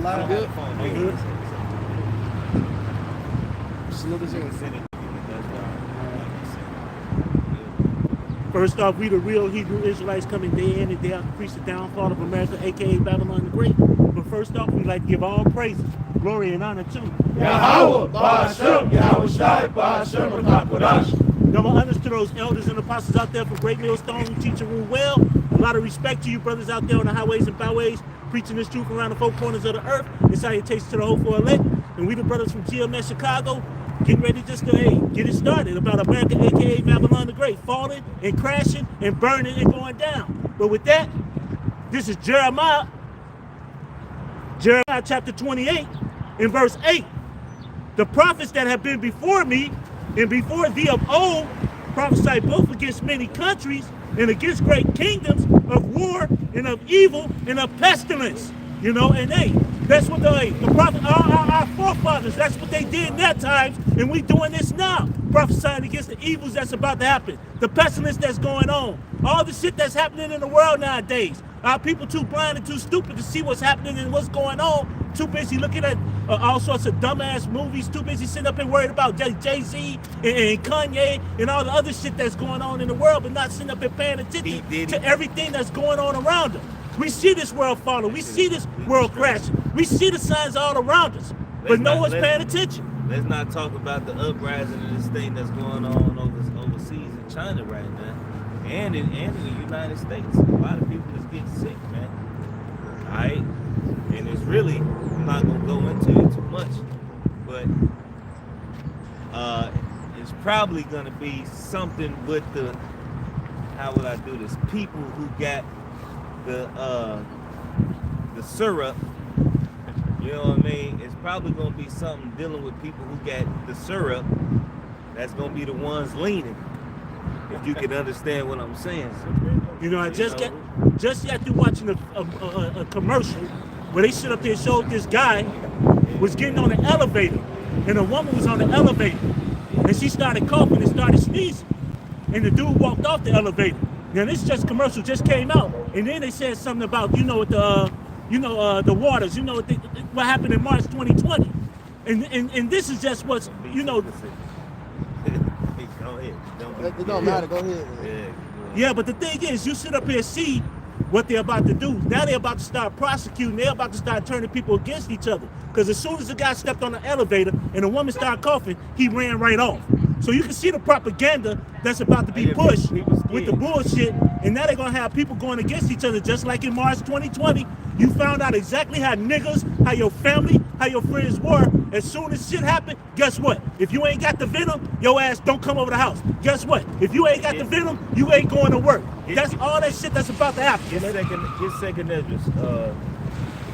live? Good. Good. Salute us in. First off, we the real Hebrew Israelites coming day in and day out to preach the downfall of America, aka Babylon the Great. But first off, we like to give all praises, glory, and honor to YAHAWASHI, YAHAWASHI, BaHaShem HaKadosh. Double honors to those elders and apostles out there from Great Millstone who teach and rule well. A lot of respect to you brothers out there on the highways and byways, preaching this truth around the four corners of the earth. And salutations to the hopeful elect. And we the brothers from GMS Chicago, getting ready just to get it started about America, aka Babylon the Great, falling and crashing and burning and going down. But with that, this is Jeremiah chapter 28 in verse 8. The prophets that have been before me and before thee of old prophesied both against many countries and against great kingdoms of war and of evil and of pestilence. You know, and that's what the prophet, our forefathers, that's what they did in their times, and we doing this now, prophesying against the evils that's about to happen, the pestilence that's going on, all the shit that's happening in the world nowadays. Our people too blind and too stupid to see what's happening and what's going on, too busy looking at all sorts of dumbass movies, too busy sitting up and worried about Jay-Z and Kanye and all the other shit that's going on in the world, but not sitting up and paying attention to everything that's going on around them. We see this world falling. We see this world crashing. We see the signs all around us, but no one's paying attention. Let's not talk about the uprising of this thing that's going on overseas in China right now, and in the United States. A lot of people is getting sick, man. All right, and it's really, I'm not gonna go into it too much, but it's probably gonna be something with the, how would I do this? People who got the syrup, you know what I mean? It's probably gonna be something dealing with people who got the syrup. That's gonna be the ones leaning. If you can understand what I'm saying. You know, I just got through watching a commercial where they sit up there and showed this guy was getting on the elevator, and a woman was on the elevator, and she started coughing and started sneezing, and the dude walked off the elevator. Now this commercial just came out, and then they said something about the waters, what happened in March 2020, and this is just what's Go ahead. It don't matter. Go ahead. Yeah, but the thing is, you sit up here and see what they're about to do. Now they're about to start prosecuting. They're about to start turning people against each other. Because as soon as the guy stepped on the elevator and the woman started coughing, he ran right off. So you can see the propaganda that's about to be pushed with the bullshit. And now they're going to have people going against each other, just like in March 2020. You found out exactly how niggas, how your family, how your friends were. As soon as shit happened, guess what? If you ain't got the venom, your ass don't come over the house. Guess what? If you ain't got the venom, you ain't going to work. That's all that shit that's about to happen. Get second address, the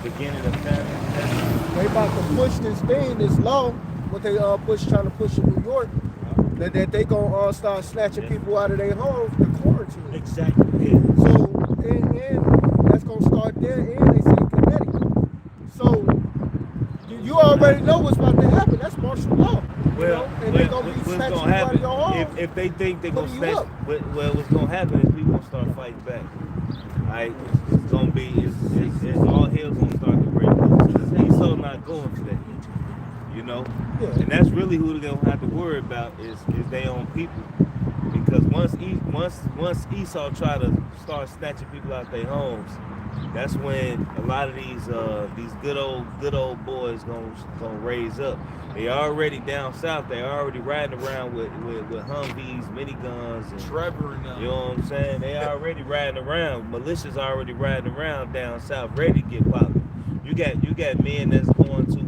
beginning of time. They about to push this thing, this law, what they trying to push in New York, that they gonna start snatching people out of their homes to quarantine. Exactly. Yeah. So and that's gonna start there, and they say Connecticut. So you already know what's about to happen. That's martial law. Well, and they're gonna be snatching you out of your home. If they think they're gonna snatch, well, what's gonna happen is people gonna start fighting back. Right? It's gonna be, it's all hell's gonna start to break loose. He's so not going for that. You know, yeah. And that's really who they're gonna have to worry about is their own people, because once Esau try to start snatching people out their homes, that's when a lot of these good old boys gonna raise up. They already down south. They already riding around with Humvees, miniguns, and Trevor and you know what I'm saying. They already riding around. Militia's already riding around down south, ready to get popped. You got men that's going to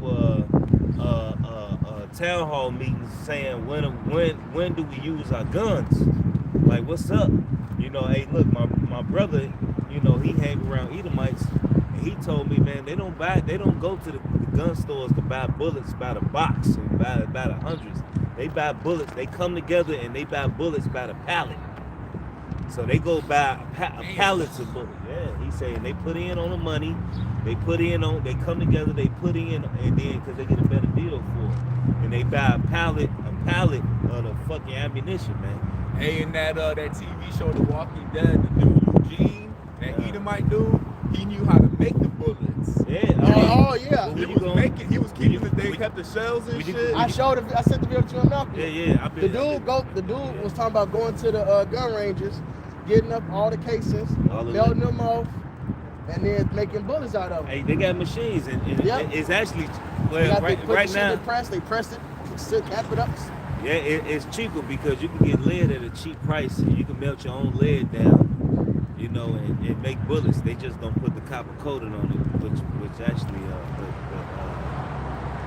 town hall meetings saying when do we use our guns? Like, what's up? You know, hey, look, my brother, you know, he hang around Edomites, and he told me, man, they don't go to the gun stores to buy bullets by the box and by the hundreds. They buy bullets. They come together and they buy bullets by the pallet. So they go buy pallets of bullets. Yeah, he's saying they put in on the money. They come together, they put in, and then because they get a better deal for it, and they buy a pallet of the fucking ammunition, man. Hey, and that TV show, The Walking Dead, the dude Eugene, that Edomite dude, he knew how to make the bullets. Yeah. Oh yeah. He was making. He was keeping they kept the shells and shit. I showed it. I sent the video to him now. Yeah. The dude was talking about going to the gun ranges, getting up all the casings, melting them off, and then making bullets out of them. Hey, they got machines, and it's actually right now. They press it, tap it up. Yeah, it's cheaper because you can get lead at a cheap price, and you can melt your own lead down, you know, and make bullets. They just don't put the copper coating on it, which actually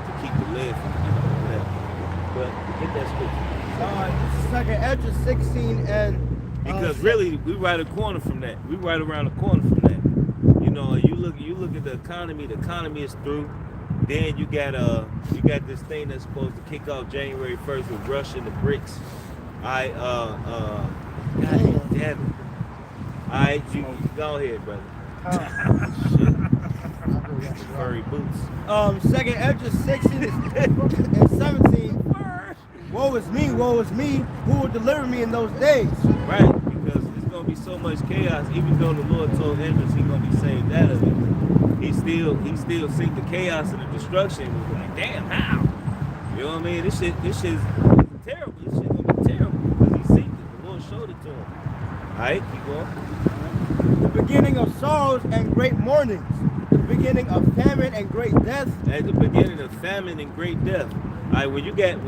to keep the lead from whatever. But get that scripture. Second Ezra 16 and because really we right a corner from that. We right around the corner from that. You know, you look at the economy. The economy is through. Then you got this thing that's supposed to kick off January 1st with Russia and the BRICS. God damn it. Alright, you go ahead, brother. Shit. Furry boots. Second Ezra 16 and 17. Woe is me, who will deliver me in those days? Right, because there's gonna be so much chaos, even though the Lord told Ezra he's gonna be saved out of it. He still seek the chaos and the destruction. He was like, damn, how? You know what I mean? This shit is terrible. This shit gonna be terrible because he seeked it. The Lord showed it to him. Alright, keep going. The beginning of sorrows and great mournings. The beginning of famine and great death. At the beginning of famine and great death. Alright, when you got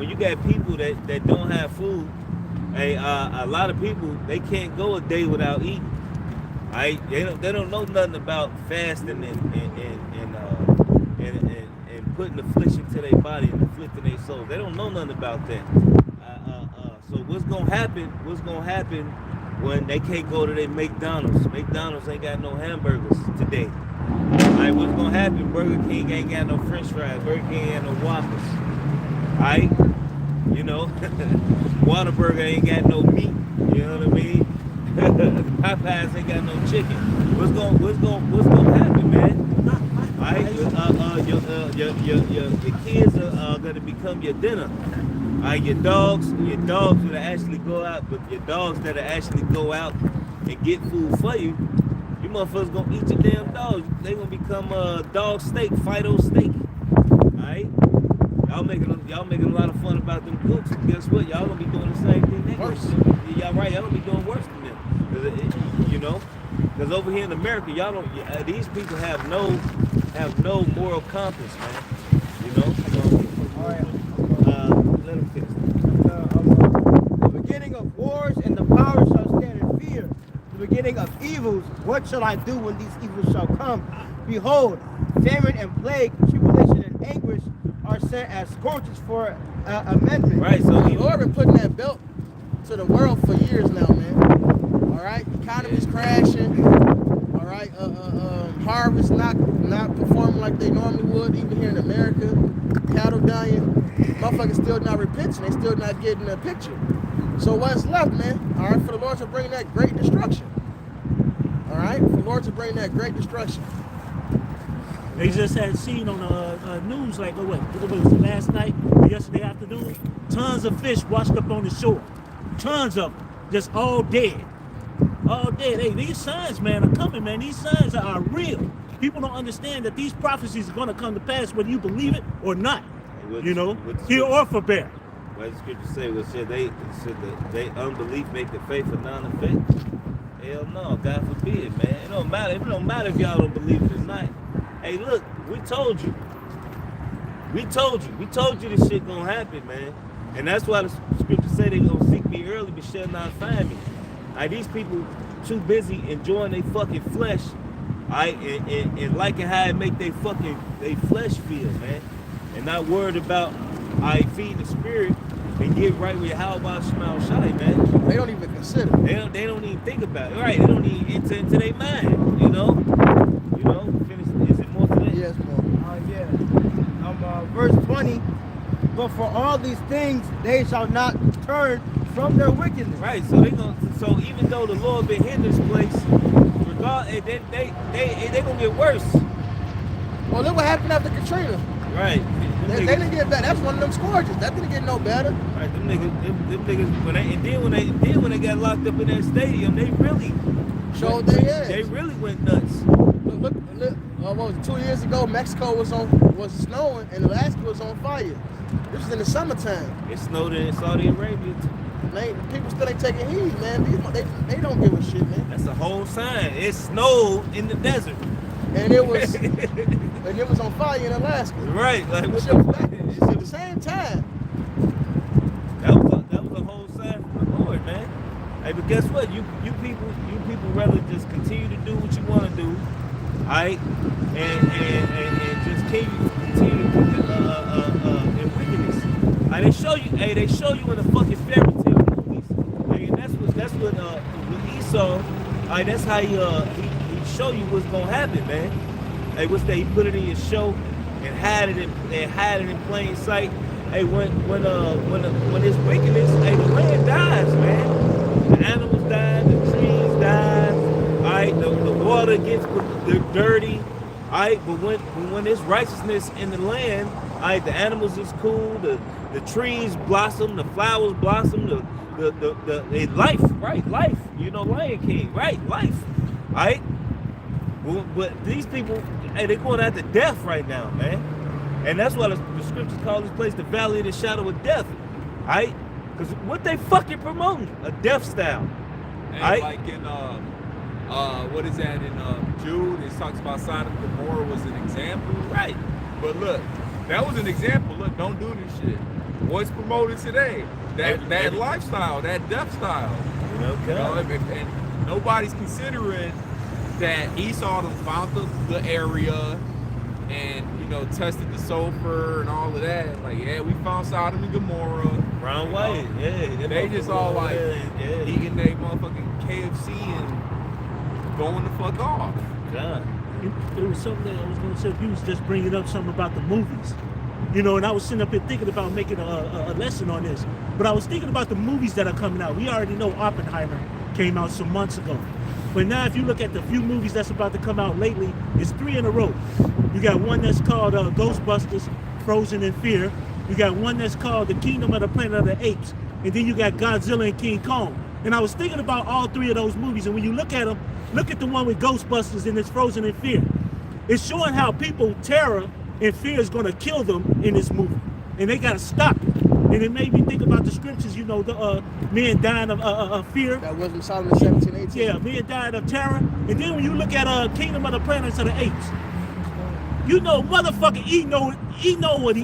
people that don't have food, a lot of people they can't go a day without eating. They don't know nothing about fasting and putting affliction to their body and afflicting their soul. They don't know nothing about that. So what's gonna happen when they can't go to their McDonald's? McDonald's ain't got no hamburgers today. Alright, what's gonna happen? Burger King ain't got no French fries. Burger King ain't no Whoppers. Alright, you know, Whataburger ain't got no meat. You know what I mean? Popeyes ain't got no chicken. What's gonna happen, man? Alright, your kids are gonna become your dinner. Alright, your dogs that actually go out, but your dogs that actually go out and get food for you, you motherfuckers gonna eat your damn dogs. They gonna become dog steak, Fido steak. Alright? Y'all making a lot of fun about them cooks. Guess what? Y'all gonna be doing the same thing. Y'all right? Y'all gonna be doing worse than them. You know, because over here in America, y'all don't. These people have no moral compass, man. You know. So, let them fix it. The beginning of wars and the power shall stand in fear. The beginning of evils. What shall I do when these evils shall come? Behold, famine and plague, tribulation and anguish are sent as scorches for amendment. Right. So the Lord been putting that belt to the world for years now, man. All right, economy's crashing. All right, harvest not performing like they normally would, even here in America. Cattle dying. Motherfuckers still not repenting. They still not getting the picture. So what's left, man? All right, for the Lord to bring that great destruction. All right, for the Lord to bring that great destruction. They just had seen on the news, like, what was it, last night, or yesterday afternoon? Tons of fish washed up on the shore. Tons of them, just all dead. All dead. Hey, these signs, man, are coming, man. These signs are real. People don't understand that these prophecies are going to come to pass whether you believe it or not. You know, here or for bear. What the scripture say? Well, should they unbelief make the faith of non-effect? Hell no, God forbid, man. It don't matter. It don't matter if y'all don't believe it or not. Hey, look, we told you. We told you this shit gonna happen, man. And that's why the scripture say they gonna seek me early but shall not find me. Like, these people too busy enjoying their fucking flesh, alright, and liking how it make they flesh feel, man. And not worried about feeding the spirit and get right with YAHAWASHI, man. They don't even consider. They don't even think about it. Right, they don't even enter into their mind, you know? Finish. Is it more to that? Yes, more. Verse 20, but for all these things they shall not turn from their wickedness. Right, so even though the Lord been in this place, they gonna get worse. Well, look what happened after Katrina. Right. They didn't get better. That's one of them scourges. That didn't get no better. Right, them niggas, when they got locked up in that stadium, they really showed their heads. They really went nuts. Look what was it, 2 years ago, Mexico was snowing and Alaska was on fire. This was in the summertime. It snowed in Saudi Arabia too. People still ain't taking heed, man. They don't give a shit, man. That's a whole sign. It snowed in the desert. And it was on fire in Alaska. Right. Like what At the same time. That was a whole sign from the Lord, man. Hey, but guess what? You people rather just continue to do what you want to do, all right? And just continue in wickedness. They show you in the fucking fairy tale movies. And that's what with Esau, all right, that's how he show you what's gonna happen, man. Hey, what's that? He put it in your show and hide it in plain sight. Hey, when it's wickedness, hey, the land dies, man. The animals die, the trees die, all right, the water gets dirty, all right, but when there's righteousness in the land, all right, the animals is cool, the trees blossom, the flowers blossom, the life, right, life, you know, Lion King, right, life, all right, but these people, hey, they're going after death right now, man. And that's why the scriptures call this place the valley of the shadow of death, right? Because what they fucking promoting? A death style. And right? like in what is that in Jude? It talks about Sodom and Gomorrah was an example, Right. But look, that was an example. Look, don't do this shit. What's promoted today? That lifestyle, that death style. Okay. You know, and nobody's considering that Esau done found the area and, you know, tested the sulfur and all of that. Like, yeah, we found Sodom and Gomorrah. Brown white, yeah. They just all like yeah. eating their motherfucking KFC and going the fuck off. God. It was something that I was going to say. You was just bringing up something about the movies. You know, and I was sitting up here thinking about making a lesson on this. But I was thinking about the movies that are coming out. We already know Oppenheimer came out some months ago. But now if you look at the few movies that's about to come out lately, it's 3 in a row. You got one that's called Ghostbusters, Frozen in Fear. You got one that's called The Kingdom of the Planet of the Apes. And then you got Godzilla and King Kong. And I was thinking about all 3 of those movies. And when you look at them, look at the one with Ghostbusters and it's Frozen in Fear. It's showing how people, terror and fear is going to kill them in this movie. And they got to stop it. And it made me think about the scriptures, you know, the men dying of fear. That Wisdom Solomon 17, 18. Yeah, men dying of terror. And then when you look at Kingdom of the Planets of the Apes, you know, motherfucker, he know what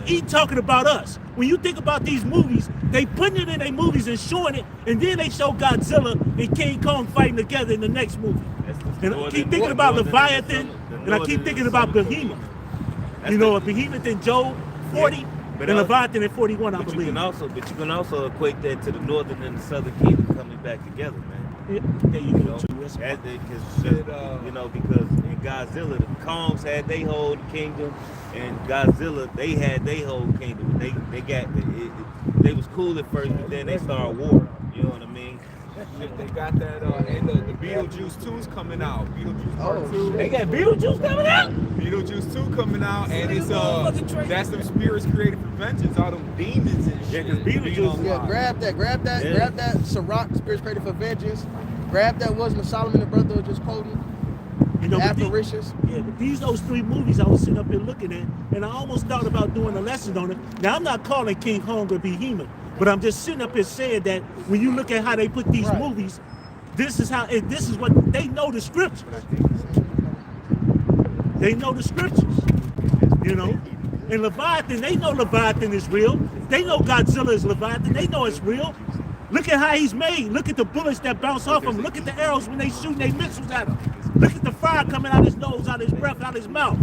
he talking about us. When you think about these movies, they putting it in their movies and showing it, and then they show Godzilla and King Kong fighting together in the next movie. And I keep thinking about Leviathan, and I keep thinking about Behemoth. You know, Behemoth in Job 40, Yeah, and Leviathan in 41, I but believe. you can also equate that to the northern and the southern kingdom coming back together, man. Yeah, there you go, too. That's You know, because in Godzilla, the Kongs had their whole kingdom, and Godzilla, they had their whole kingdom. They was cool at first, but then they started war. You know what I mean? They got that, and the Beetlejuice 2's coming out. Beetlejuice Part 2. They got Beetlejuice coming out? Beetlejuice 2 coming out, and it's that's them spirits created for vengeance, all them demons and shit. Yeah, 'cause Beetlejuice- Yeah, grab that Sirach, Spirits Created for Vengeance. Grab that Wisdom of Solomon, the brother was just quoting. You know, but Apparitions. but those 3 movies I was sitting up here looking at, and I almost thought about doing a lesson on it. Now, I'm not calling King Kong or Behemoth, but I'm just sitting up here saying that when you look at how they put these movies, this is what they know the scriptures. They know the scriptures, you know. And Leviathan, they know Leviathan is real. They know Godzilla is Leviathan. They know it's real. Look at how he's made. Look at the bullets that bounce off him. Look at the arrows when they shoot their missiles at him. Look at the fire coming out his nose, out his breath, out his mouth.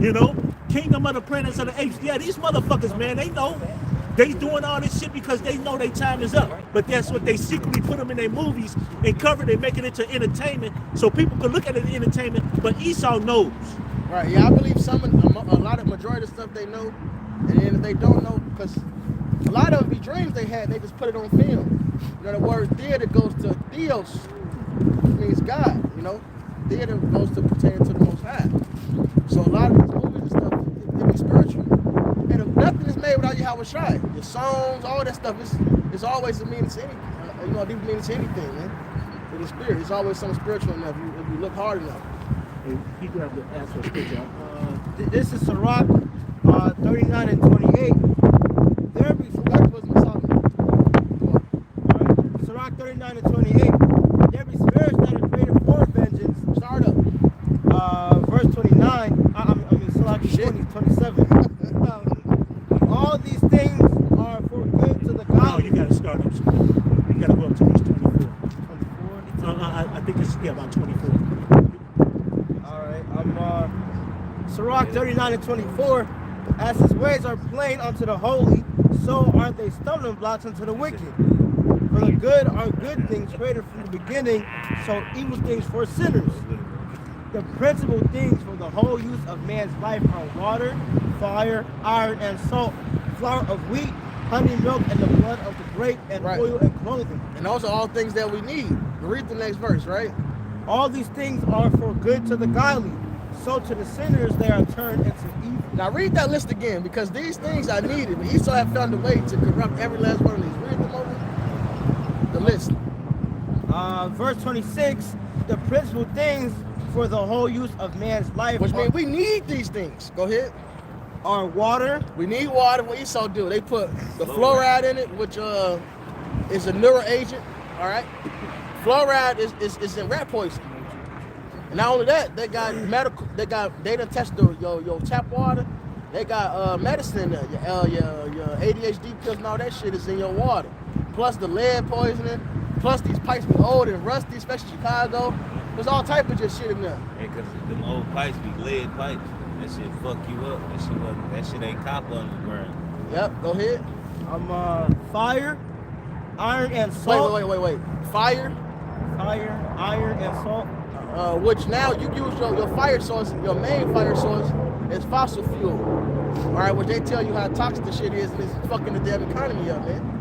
You know? Kingdom of the Planets of the Apes. Yeah, these motherfuckers, man, they know. They doing all this shit because they know their time is up. But that's what they secretly put them in their movies and cover it and make it into entertainment so people can look at it as entertainment. But Esau knows. Right, yeah, I believe majority of stuff they know, and then if they don't know, because a lot of it be dreams they had, they just put it on film. You know, the word theater goes to theos, which means God, you know. Theater goes to pertain to the Most High. So a lot of these movies and stuff, they be spiritual. And if nothing is made without YAHAWASHI, your songs, all that stuff, it's always a meaning to anything. You know, a deep meaning to anything, man. In the spirit, it's always something spiritual enough if you look hard enough. And he grabbed the actual scripture. This is Sirach 39 and 28. There be Sirach 39 and 28. There be spirits that are created for vengeance. Start up. Verse 29. I mean Sirach 27. All these things are for good to the No, godly. you gotta start up. You gotta go up to verse 24. 24. I think it's about 24. All right. Sirach 39 and 24. As his ways are plain unto the holy, so are they stumbling blocks unto the wicked. For the good are good things created from the beginning, so evil things for sinners. The principal things for the whole use of man's life are water, fire, iron, and salt, flour of wheat, honey, milk, and the blood of the grape, and Right. oil and clothing. And those are all things that we need. Read the next verse, right? All these things are for good to the godly, so to the sinners they are turned into evil. Now read that list again, because these things are needed. But Esau have found a way to corrupt every last one of these. Read them over. The list. Verse 26, the principal things for the whole use of man's life Which means we need these things. Go ahead. are water. We need water. What Esau do? They put the fluoride in it, which is a neural agent. All right. Fluoride is in rat poison. And not only that, they got medical. They done test your tap water. They got medicine. Your ADHD pills and all that shit is in your water. Plus the lead poisoning. Plus these pipes be old and rusty, especially Chicago. There's all type of just shit in there. Yeah, cause them old pipes be lead pipes. That shit fuck you up. That shit ain't copper on the ground. Yep. Go ahead. Fire, iron, and salt. Wait. Fire. Fire, iron, and salt. Which now you use your fire source, your main fire source is fossil fuel. All right, which they tell you how toxic the shit is, and it's fucking the damn economy up, man.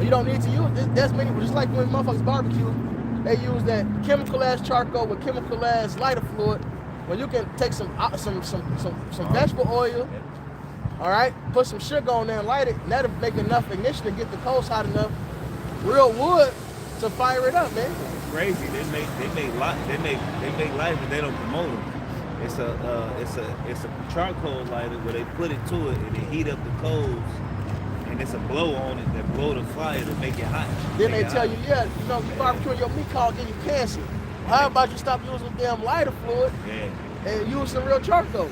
You don't need to use it. There's many, just like when motherfuckers barbecue, they use that chemical ass charcoal with chemical ass lighter fluid. When you can take some vegetable oil, all right, put some sugar on there and light it, and that'll make enough ignition to get the coals hot enough, real wood to fire it up, man. Crazy. They make lights, but they don't promote them. It's a charcoal lighter where they put it to it and they heat up the coals, and it's a blow on it that blow the fire to make it hot. Then they tell you, yeah, you know, you barbecuing your meat call give you cancer. How about you stop using damn lighter fluid and use some real charcoal?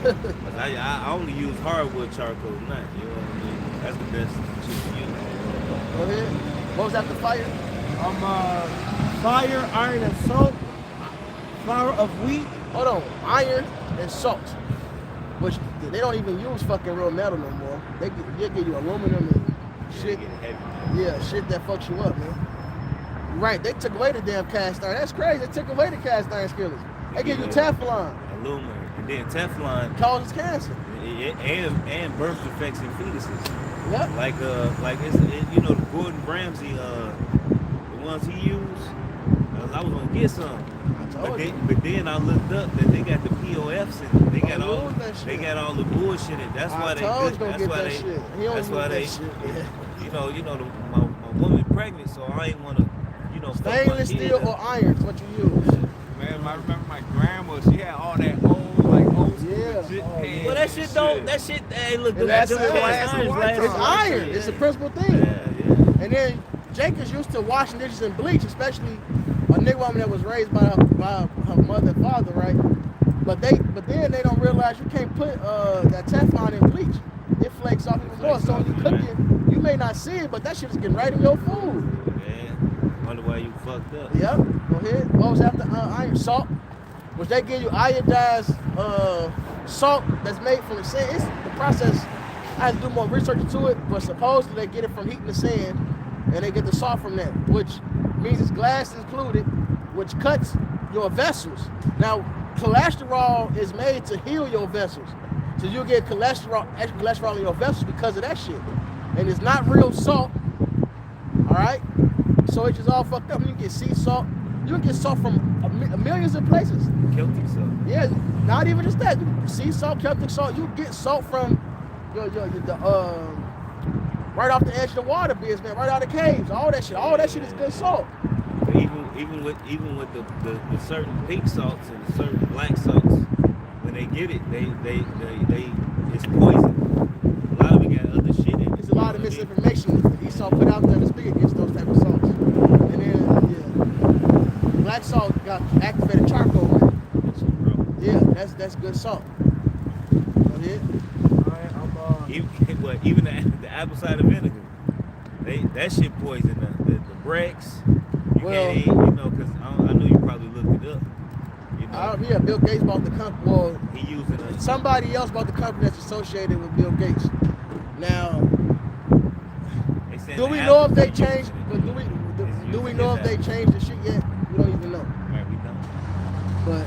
Yeah. I only use hardwood charcoal, not, you know what I mean? That's the best shit to use. Go ahead. What was after fire? Fire, iron, and salt. Flour of wheat. Hold on. Iron and salt. Which they don't even use fucking real metal no more. They give you aluminum and shit. Yeah, shit that fucks you up, man. Right, they took away the damn cast iron. That's crazy. They took away the cast iron skillets. They give you Teflon. Aluminum. And then Teflon Causes cancer. and birth defects in fetuses. Yep. Like you know, the Gordon Ramsay, the ones he used. I was gonna get some. But then I looked up that they got the POFs and they got all the bullshit in. That's why they. You know, my woman pregnant, so I ain't wanna, you know. Stainless steel or iron is what you use. Man, I remember my grandma. She had all that old shit. Well, that shit don't. That shit. Hey, look, It's it's iron. It's a principal thing. Yeah. And then Jake is used to washing dishes in bleach, especially a nigga woman that was raised by her mother and father, right? But then they don't realize you can't put that Teflon in bleach. It flakes off even more. So when you cook it, you may not see it, but that shit is getting right in your food. Man, wonder why you fucked up. Yep. Go ahead. What was after iron? Salt, which they give you iodized salt that's made from the sand. It's the process. I had to do more research into it, but supposedly they get it from heating the sand, and they get the salt from that, which means it's glass included, which cuts your vessels. Now, cholesterol is made to heal your vessels. So you get extra cholesterol in your vessels because of that shit. And it's not real salt, all right? So it's just all fucked up. You can get sea salt. You can get salt from millions of places. Celtic salt. Yeah, not even just that. Sea salt, Celtic salt. You get salt from right off the edge of the water beds, man. Right out of the caves. All that shit is good salt. even with the certain pink salts and the certain black salts, when they get it, they it's poison. A lot of it got other shit in it. There's a lot of misinformation that Esau put out there to speak against those type of salts. And then, black salt got activated charcoal in it. Yeah, that's good salt. Go ahead. Even the apple cider vinegar, that shit poison. The Brex, you can't eat, because I know you probably looked it up. Yeah, Bill Gates bought the company. Well, he using somebody else bought the company that's associated with Bill Gates. Now, do we know if they changed? But do we know if they changed the shit yet? We don't even know. Right, we don't. But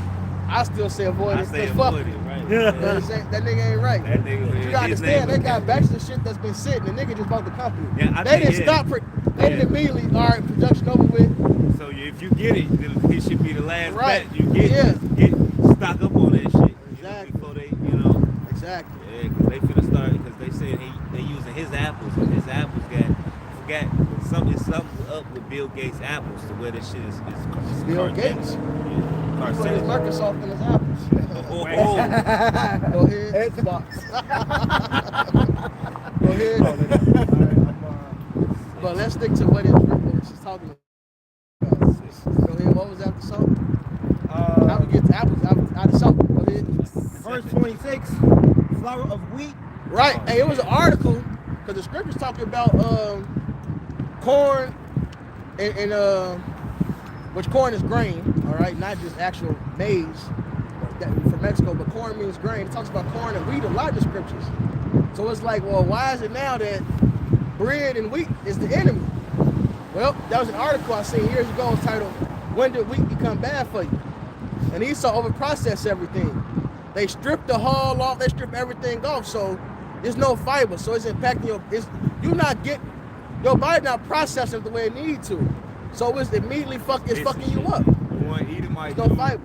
I still say avoid it. Say fuck avoid it. Right. That nigga ain't right. That nigga, you gotta understand, they got bachelor shit that's been sitting. The nigga just bought the company. Yeah, they didn't stop. They didn't immediately. All right, production over with. So if you get it, it should be the last right. batch you get. Get stock up on that shit. Exactly. Before they, Exactly. Yeah, because they finna start. Because they said they using his apples, and his apples forgot something's up with Bill Gates' apples to where this shit is Bill Gates. Yeah. He put his Microsoft in his apples. Oh. Go ahead. Xbox. Go ahead. But let's stick to what she's talking about. Go ahead. What was after salt? How we get to apples out of salt? Go ahead. Verse 26, flour of wheat. Right. Hey, it was an article because the scripture's talking about corn and which corn is grain, all right, not just actual maize from Mexico, but corn means grain. It talks about corn and wheat a lot in the scriptures. So it's like, well, why is it now that bread and wheat is the enemy? Well, that was an article I seen years ago entitled, "When Did Wheat Become Bad for You?" And Esau overprocessed everything. They stripped the hull off, they stripped everything off, so there's no fiber. So it's impacting your body not processing it the way it needs to. So it's immediately fucking you up. The one Edomite There's no fiber.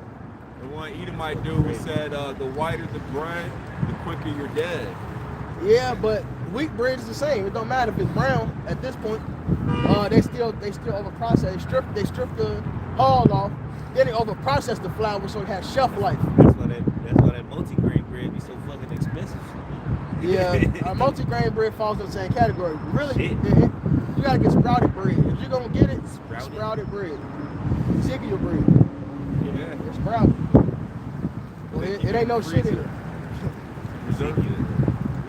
The one Edomite dude said, the whiter the bread, the quicker you're dead. Yeah, but wheat bread is the same. It don't matter if it's brown at this point. They still overprocess. They strip the hull off. Then they overprocess the flour so it has shelf life. That's why that multi-grain bread be so fucking expensive. Yeah, multi-grain bread falls in the same category. Really, you gotta get sprouted bread. If you're gonna get it, sprouted bread. Ziggy bread. Yeah. It's sprouted. It ain't no shit in it.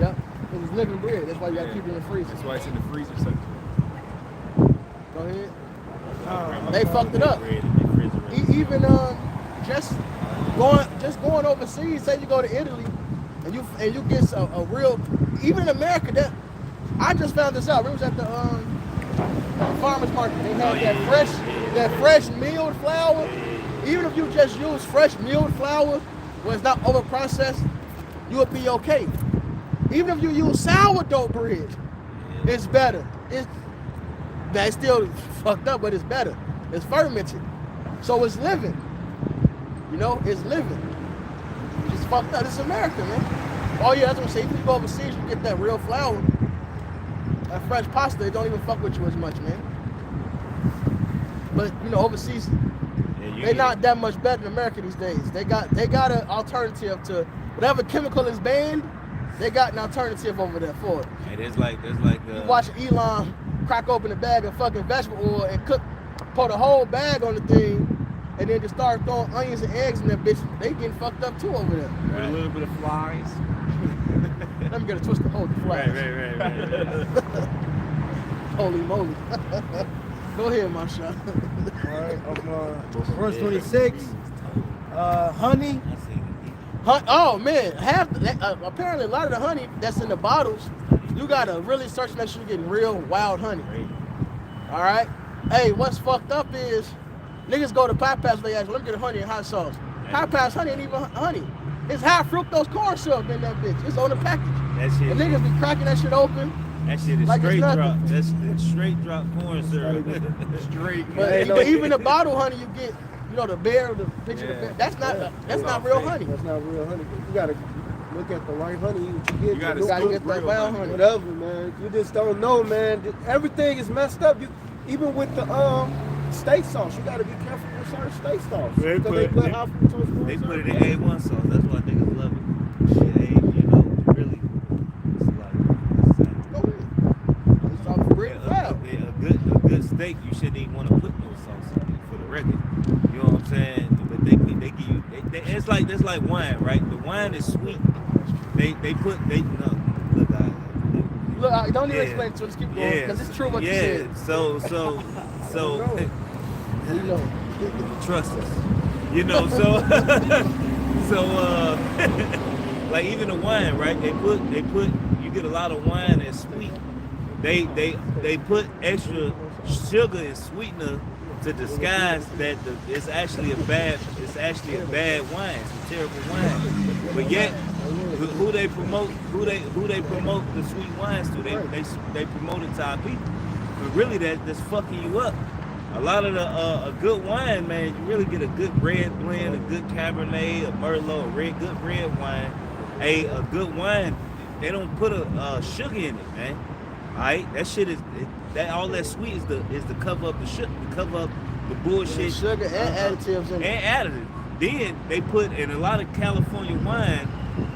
Yep. It's living bread. That's why you gotta keep it in the freezer. That's why it's in the freezer section. Go ahead. They fucked it up. Even just going overseas. Say you go to Italy and you get a real. Even in America, that I just found this out. We was at the farmers market. They had that fresh milled flour. Even if you just use fresh milled flour, where it's not overprocessed, you'll be okay. Even if you use sourdough bread, it's better. It's still fucked up, but it's better. It's fermented. So it's living. It's living. It's fucked up. It's America, man. Oh yeah, that's what I'm saying. If you go overseas, you get that real flour. That fresh pasta, it don't even fuck with you as much, man. But overseas, they're not that much better than America these days. They got an alternative to whatever chemical is banned. They got an alternative over there for it. Hey, there's like you watch Elon crack open a bag of fucking vegetable oil and pour the whole bag on the thing, and then just start throwing onions and eggs in that bitch. They getting fucked up too over there. With a little bit of flies. Let me get a twist to hold the flies. Right. Holy moly. Go ahead, my shot. All right, verse 26. Honey. Oh man, apparently a lot of the honey that's in the bottles, you gotta really search to make sure you're getting real wild honey. All right. Hey, what's fucked up is niggas go to Pop Pass, they ask, let me get a honey and hot sauce. Pop Pass honey ain't even honey. It's high fructose corn syrup in that bitch. It's on the package. That shit. And niggas be cracking that shit open. That shit is like straight drop. That's straight drop corn syrup. Straight. But even the bottle honey you get, the bear, the picture of the bear, that's not real honey. That's not real honey. You gotta look at the right honey you get. You gotta get that wild honey. Whatever, man. You just don't know, man. Everything is messed up. Even with the steak sauce. You gotta be careful with certain steak sauce. They Because they put- put high fructose corn They syrup put it in in A1 sauce. That's why niggas love it. Shit, you know, really, it's like, Go ahead. It's all for bread and foul. a good steak, you shouldn't even want to put no sauce on it for the record. You know what I'm saying? But they give you, it's like wine, right? The wine is sweet. They no, look, Look, don't even Yeah. explain it to us. Keep going, because it's true what you yeah. said. So We know. trust us. You know, like even the wine, right? They put you get a lot of wine that's sweet. They put extra sugar and sweetener to disguise that it's actually a bad wine. It's a terrible wine. But yet who they promote the sweet wines to, they promote it to our people. But really that's fucking you up. A lot of a good wine, man, you really get a good red blend, a good Cabernet, a Merlot, a good red wine. A good wine, they don't put a sugar in it, man. All right, that shit is all that sweet is the cover up the sugar, to cover up the bullshit. Sugar and additives in it. And additives. Then they put in a lot of California wine,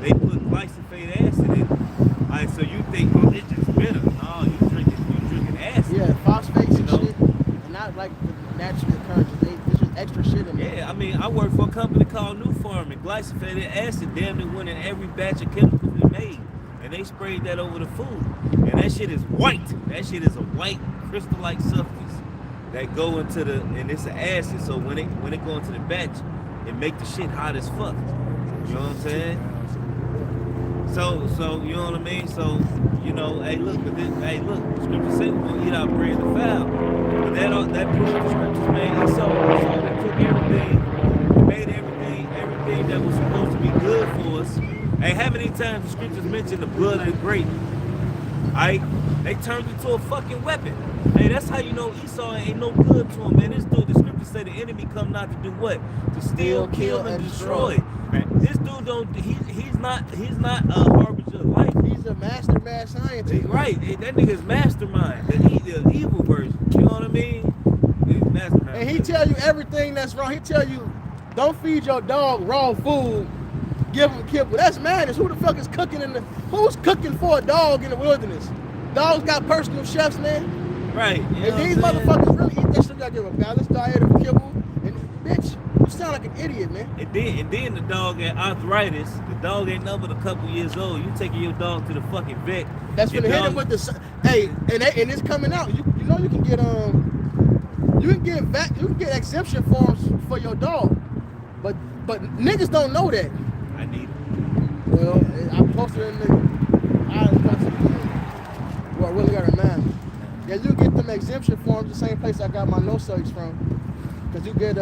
they put glyphosate acid in it. All right, so you think, oh, it's just bitter. No, you drinking acid. Yeah, phosphates and You know? shit. And not like the naturally occurrences. There's just extra shit in there. Yeah, I mean, I work for a company called New Farm, and glyphosate acid damn near went in every batch of chemicals we made. And they sprayed that over the food. And that shit is white. That shit is a white crystal-like substance that go into and it's an acid. So when it go into the batch, it make the shit hot as fuck. You know what I'm saying? So you know what I mean? So, you know, hey look, the scripture said we're gonna eat our bread and foul. But that proves the scriptures, man. So they took everything, made everything that was supposed to be good for us. Hey, how many times the scriptures mention the blood of the grape? Alright? They turned it to a fucking weapon. Hey, that's how you know Esau ain't no good to him, man. This dude, the scriptures say the enemy come not to do what? To steal, kill, and destroy. Man, this dude he's not a harbinger of life. He's a master mad scientist. Right, that nigga's mastermind. The evil version. You know what I mean? He's mastermind. And he tell you everything that's wrong. He tell you, don't feed your dog raw food. Give him kibble. That's madness. Who the fuck is cooking who's cooking for a dog in the wilderness? Dogs got personal chefs, man. Right. You know And these what I'm saying? motherfuckers really eat that shit. You gotta give a balanced diet of kibble. And bitch, you sound like an idiot, man. And then the dog got arthritis. The dog ain't nothing but a couple years old. You taking your dog to the fucking vet. That's Your gonna hit dog- him with the hey, and it's coming out. You know you can get exemption forms for your dog, but niggas don't know that. I need it. Well, I posted in the well, I really gotta remind me. Yeah, you get them exemption forms the same place I got my no-saves from, because you get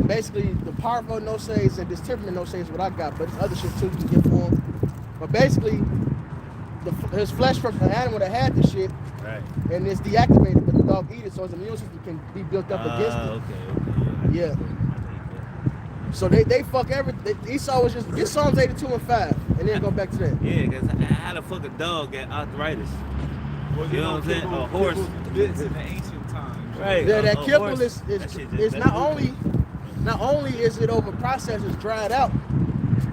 basically the powerful no-saves and distemperament no-saves what I got, but other shit too you can get for them. But basically, his flesh from the animal that had the shit, Right. and it's deactivated, but the dog eat it, so his immune system can be built up against it. Okay. Yeah. So they fuck everything. Esau was just get Psalms 82 and 5, and then go back to that. Yeah, because how the fuck a dog got arthritis? Well, You know what I'm saying? A horse. Bits in the ancient times. Right. Yeah, that a kibble horse, is that shit just- it's that's not good. only is it over processed, it's dried out,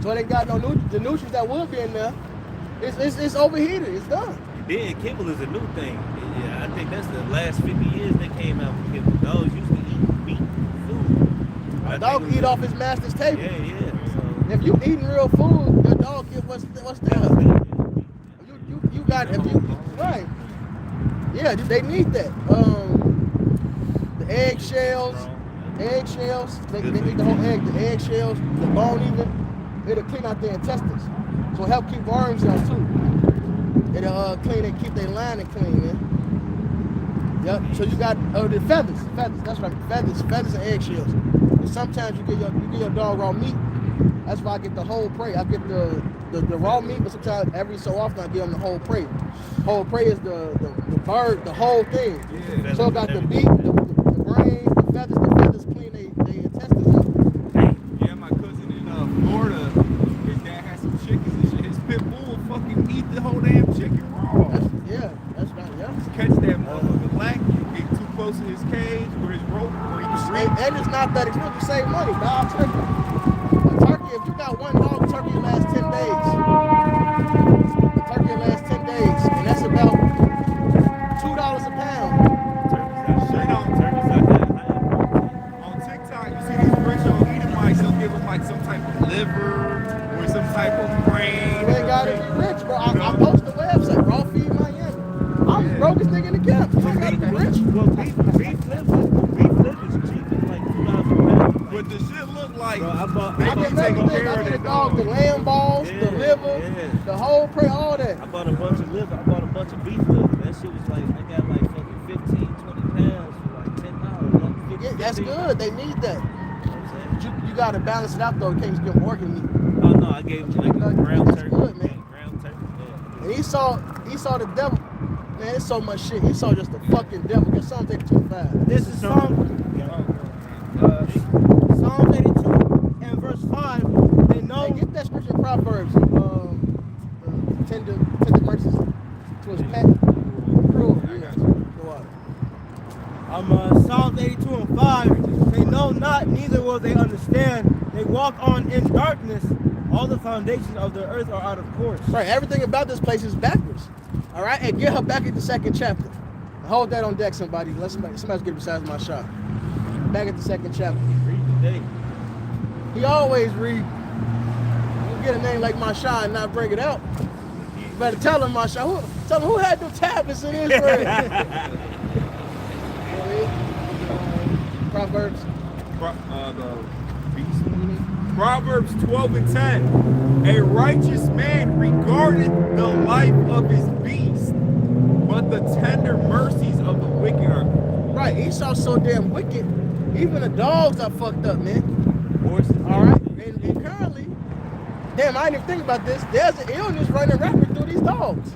so it ain't got no the nutrients that would be in there. It's overheated. It's done. Then kibble is a new thing. Yeah, I think that's the last 50 years they came out with kibble. Dogs used to eat meat, food. A dog eat off his master's table. Yeah. So, If you eating real food, your dog get what's there. You got if you right. Yeah, they need that. The eggshells, they eat the whole egg, the eggshells, the bone even, it'll clean out their intestines. So it help keep worms out too. It'll clean and keep their lining clean, man. Yep. So you got the feathers, that's right, feathers and eggshells. And sometimes you get your dog raw meat. That's why I get the whole prey. I get the raw meat, but sometimes every so often I give them the whole prey. Whole prey is the bird, the whole thing. Yeah. So I got the beak, the brain, the feathers clean their intestines up. Yeah, my cousin in Florida, his dad had some chickens and shit. His pit bull fucking eat the whole damn chicken raw. That's right, yeah. Catch that motherfucker black, you get too close to his cage, where not that expensive. You save money. Dog turkey. A turkey, if you got one dog, turkey will last 10 days. A turkey will last 10 days. And that's about $2 a pound. Turkeys out there. On TikTok, you see these rich old Edomites, they'll give them like some type of liver or some type of brain. You ain't gotta be rich, bro. I post the website, Raw Feed Miami. I'm the brokest nigga in the camp. You ain't gotta be rich. Well, beef liver is cheap. It's like $2 a pound. But the shit look like Bro, I bought I They can take make care I of get a that dog, the dog. lamb balls, Yeah, the liver, yeah. the whole prey, all that. I bought a bunch of liver. I bought a bunch of beef liver. That shit was like, I got like fucking 15, 20 pounds for like $10. Like 50, Yeah, that's 50. good. They need that. You know what I'm saying? You gotta balance it out though. You can't just give them organ meat. Oh no, I gave him like a ground That's turkey. good, man. Ground turkey. Yeah. And he saw the devil. Man, it's so much shit. He saw just the fucking devil. Get Psalm 82:5. This is Psalm 82 and verse 5. They know. Hey, get that scripture in Proverbs. Tender mercies to his pet. Cruel. Yeah. Go on. Psalms 82 and 5. They know not, neither will they understand. They walk on in darkness. All the foundations of the earth are out of course. Right, everything about this place is backwards. All right, and get her back at the second chapter. Hold that on deck, somebody. Let somebody's get it besides my shot. Back at the second chapter. Read today. He always read. You get a name like Masha and not bring it out. You better tell him, Masha. Tell him who had the tablets in Israel. Proverbs. the beast. Proverbs 12 and 10. A righteous man regardeth the life of his beast, but the tender mercies of the wicked are. Right, Esau's so damn wicked. Even the dogs are fucked up, man. Horses. All right, and currently, damn, I didn't even think about this. There's an illness running rapid through these dogs.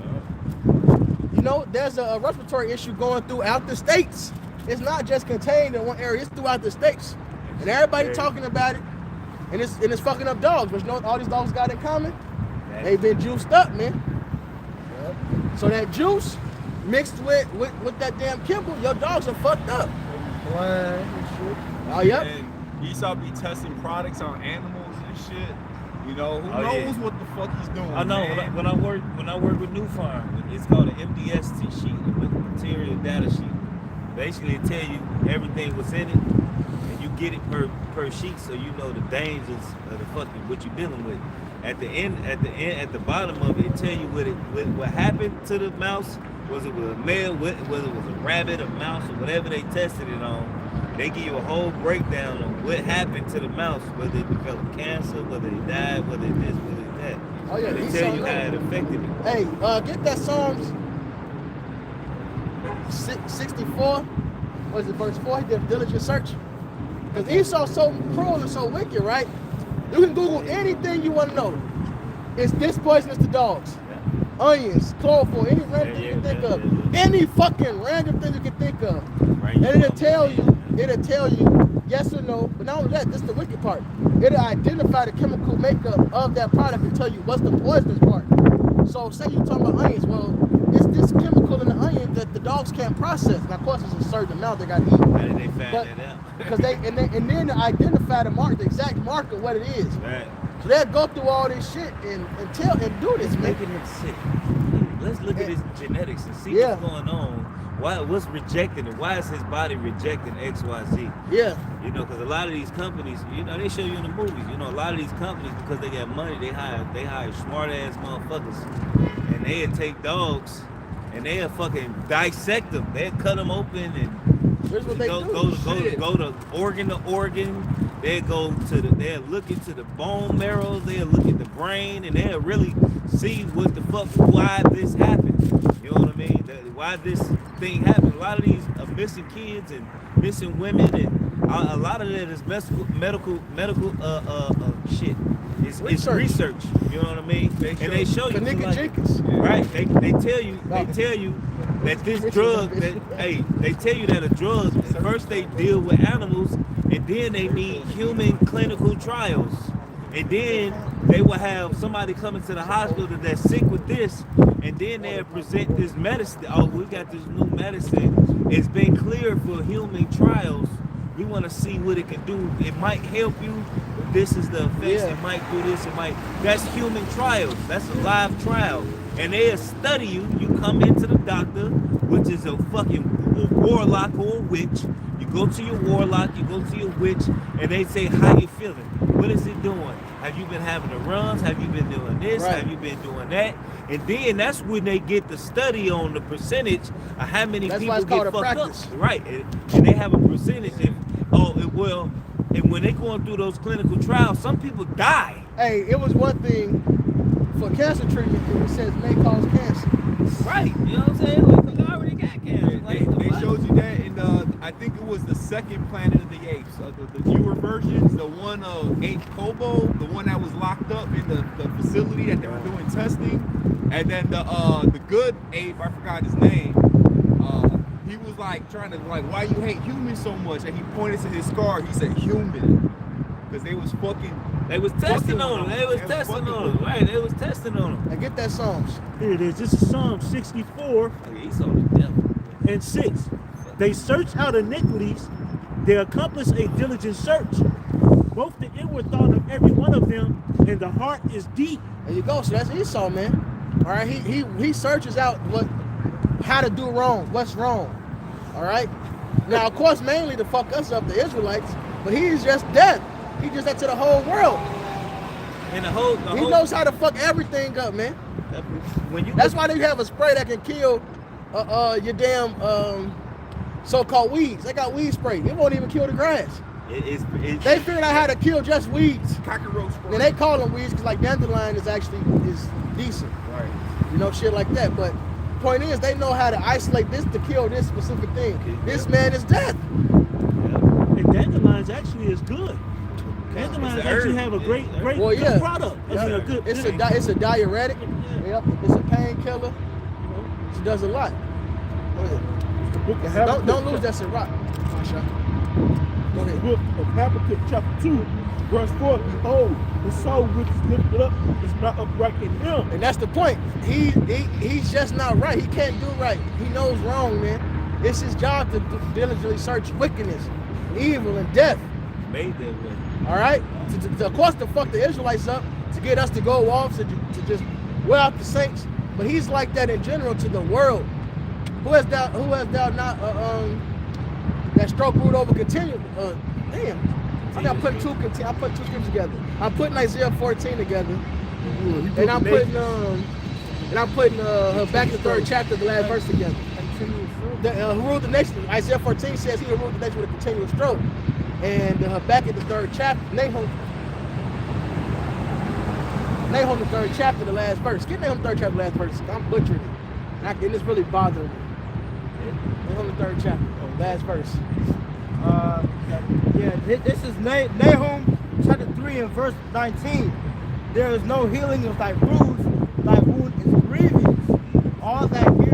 You know, there's a respiratory issue going throughout the states. It's not just contained in one area; it's throughout the states, and everybody talking about it. And it's fucking up dogs. But you know what all these dogs got in common? They've been juiced up, man. So that juice mixed with that damn Kimball, your dogs are fucked up. Oh, yep. And Esau be testing products on animals and shit. You know, who Oh, knows yeah. what the fuck he's doing? I know man. when I work with New Farm, it's called an MDST sheet, a material data sheet. Basically, it tell you everything was in it, and you get it per sheet, so you know the dangers of the fucking what you're dealing with. At the bottom of it, it tell you what happened to the mouse. Was it with a male, whether it was a rabbit, a mouse, or whatever they tested it on. They give you a whole breakdown of what happened to the mouse, whether it developed cancer, whether it died, whether it this, whether it that. Oh, yeah, And he's they tell so you how it affected it. Hey, get that Psalms 64. What is it, verse 4? He did a diligent search. Because Esau's so cruel and so wicked, right? You can Google anything you want to know. It's this poisonous to dogs. Onions, chloroform, any random thing you can think of. Any fucking random thing you can think of. Right. And it'll tell you yes or no. But not only that, this is the wicked part. It'll identify the chemical makeup of that product and tell you what's the poisonous part. So say you're talking about onions. Well, it's this chemical in the onion that the dogs can't process. Now, of course, it's a certain amount they got to eat. How did they find that out? Because and then to identify the exact mark of what it is. Right. So they'll go through all this shit and do this, It's man. making him sick. Let's look at his genetics and see Yeah. what's going on. What's rejecting it? Why is his body rejecting XYZ? Yeah. You know, because a lot of these companies, you know, they show you in the movies. You know, a lot of these companies, because they got money, they hire smart ass motherfuckers, and they'll take dogs and they'll fucking dissect them. They'll cut them open and Here's what they go do. to organ to organ. They'll look into the bone marrow. They'll look at the brain, and they'll really see what the fuck, why this happened. You know what I mean? Why this thing happened. A lot of these are missing kids and missing women, and a lot of that is medical shit. It's research. You know what I mean? They show you Kanika like, Jenkins. right? They tell you that this drug they tell you that a drug first they deal with animals and then they need human clinical trials, and then they will have somebody come into the hospital that's sick with this, and then they'll present this medicine. Oh, we got this new medicine. It's been cleared for human trials We want to see what it can do. It might help you. But this is the effects. Yeah. It might do this. It might. That's human trials. That's a live trial. And they'll study you. You come into the doctor, which is a fucking warlock or a witch. You go to your warlock, you go to your witch, and they say, how you feeling? What is it doing? Have you been having the runs? Have you been doing this? Right. Have you been doing that? And then that's when they get the study on the percentage of how many That's why people it's called get a fucked practice. up. Right. And they have a percentage. And when they going through those clinical trials, some people die. Hey, it was one thing for cancer treatment. It says may cause cancer. Right. You know what I'm saying? Like, they already got cancer. They showed you that in I think it was the second Planet of the Apes, the newer versions, the one Ape Kobo, the one that was locked up in the facility that they were doing testing, and then the good ape, I forgot his name. He was like trying to like, why you hate humans so much? And he pointed to his scar. He said human, because they was fucking. They was testing on him. They was testing on him. Right. They was testing on him. And get that Psalms. Here it is. This is Psalm 64 Okay, he saw the devil. and 6. They search out iniquities. They accomplish a diligent search. Both the inward thought of every one of them and the heart is deep. There you go. So that's Esau, man. All right. He searches out how to do wrong, what's wrong. All right. Now, of course, mainly to fuck us up, the Israelites, but he's just death. He just that to the whole world. And He knows how to fuck everything up, man. When you That's why they have a spray that can kill your damn so-called weeds. They got weed spray. It won't even kill the grass. They figured out how to kill just weeds. Cockroach spray. And they call them weeds because like dandelion is decent. Right. You know, shit like that. But point is, they know how to isolate this to kill this specific thing. This man is death. And dandelions actually is good. Dandelions It's a actually herb. have a great Well, yeah. product. I mean, a good. It's a diuretic. Yep. It's a painkiller. It does a lot. Go ahead. Don't lose that Ciroc. Go The ahead. book of Habakkuk chapter 2, verse 4, behold, the soul which is lifted up is not upright in him. And that's the point. He's just not right. He can't do right. He knows wrong, man. It's his job to diligently search wickedness, evil, and death. made that way. All right? Of course, to fuck the Israelites up, to get us to go off, to just wear out the saints. But he's like that in general to the world. Who has thou not that stroke ruled over continually? Damn. I put two scriptures together. I'm putting Isaiah 14 together. And I'm putting back the 3rd chapter, the last verse together. Who ruled the nation? Isaiah 14 says he will rule the nation with a continual stroke. And back in the 3rd chapter, Nahum the 3rd chapter, the last verse. Get Nahum 3rd chapter, the last verse. I'm butchering it. And it's really bothering me. Nahum the 3rd chapter, last verse. This is Nahum chapter 3 and verse 19. There is no healing of thy bruise, thy wound is grievous. All that hears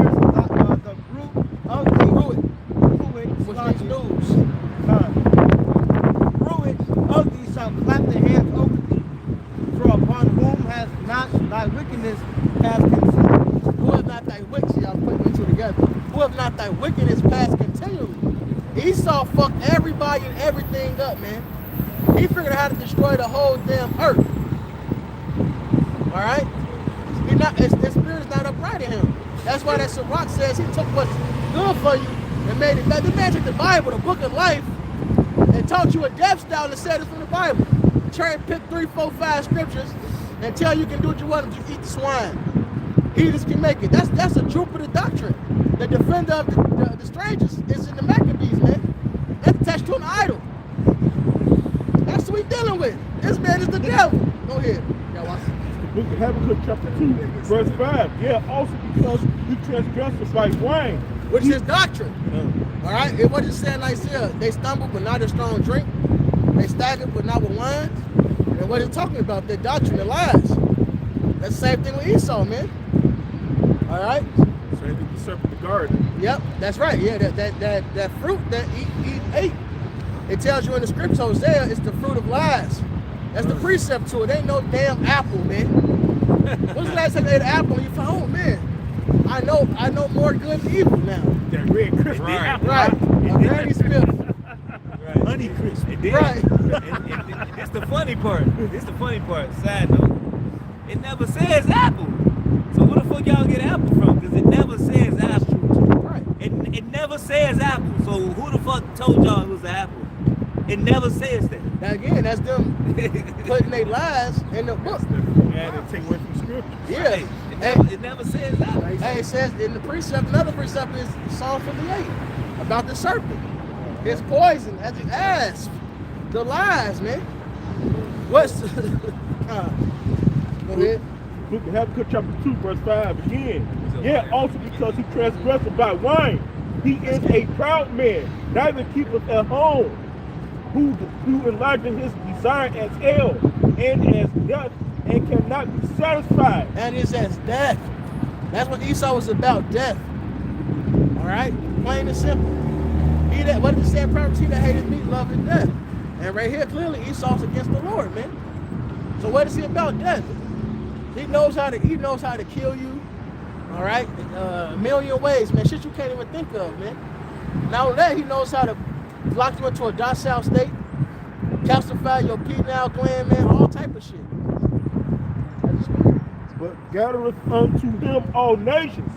the root of the ruin, Which means news. ruin of thee shall clap their hands over thee. For upon whom has not thy wickedness passed continually. Who have not thy wickedness? See, I'm putting the two together. Who have not thy wickedness passed continually? Esau fucked everybody and everything up, man. He figured out how to destroy the whole damn earth. All right? His spirit is not upright in him. That's why that Sirach says he took what's good for you and made it better. The man took the Bible, the book of life, and taught you a death style and said it's from the Bible. Cherry pick 3, 4, 5 scriptures and tell you can do what you want to eat the swine. He just can make it. That's a Jupiter doctrine. The defender of the strangers is in the Maccabees, man. That's attached to an idol. That's what we're dealing with. This man is the devil. Go ahead. Yeah, watch it. Book of Habakkuk chapter 2, verse 5. Yeah, also because you transgressed by wine. Which is doctrine. All right? It wasn't saying like Isaiah, they stumbled but not a strong drink. They staggered but not with wine. And what it's talking about, their doctrine, their lies. That's the same thing with Esau, man. All right? Same thing the serpent in the garden. Yep, that's right. Yeah, that fruit that Eve ate. It tells you in the scripture, Hosea, it's the fruit of lies. That's the precept to it. Ain't no damn apple, man. When's the last time they ate an apple and you thought, oh man, I know more good than evil now. That red crispy Right. apple. Right. A Granny Smith. Honey Crisp. It did. Right. It's the funny part. It's the funny part. Side note. It never says apple. So where the fuck y'all get apple from? Because it never says apple. Right. It never says apple. So who the fuck told y'all it was an apple? It never says that. Now again, that's them putting their lies in the book. Yeah, they take away from scripture. Yeah. Hey, it never says apple. Hey, it says in the precept, another precept is Psalm 58 about the serpent. It's poison as it asp. The lies, man. What's go ahead. Book of Habakkuk chapter 2, verse 5 again. Yeah, also because he transgressed by wine. He is a proud man, neither keepeth at home, who enlargeth his desire as hell, and as death, and cannot be satisfied. And it's as death. That's what Esau was about, death. All right? Plain and simple. He that, what did it say in Proverbs? He that hateth me, loveth death. And right here, clearly, Esau's against the Lord, man. So what is he about? Death. He knows how to kill you, all right? A million ways, man. Shit you can't even think of, man. Not only that, he knows how to lock you into a docile state, calcify your pineal gland, man, all type of shit. But gathereth unto him all nations,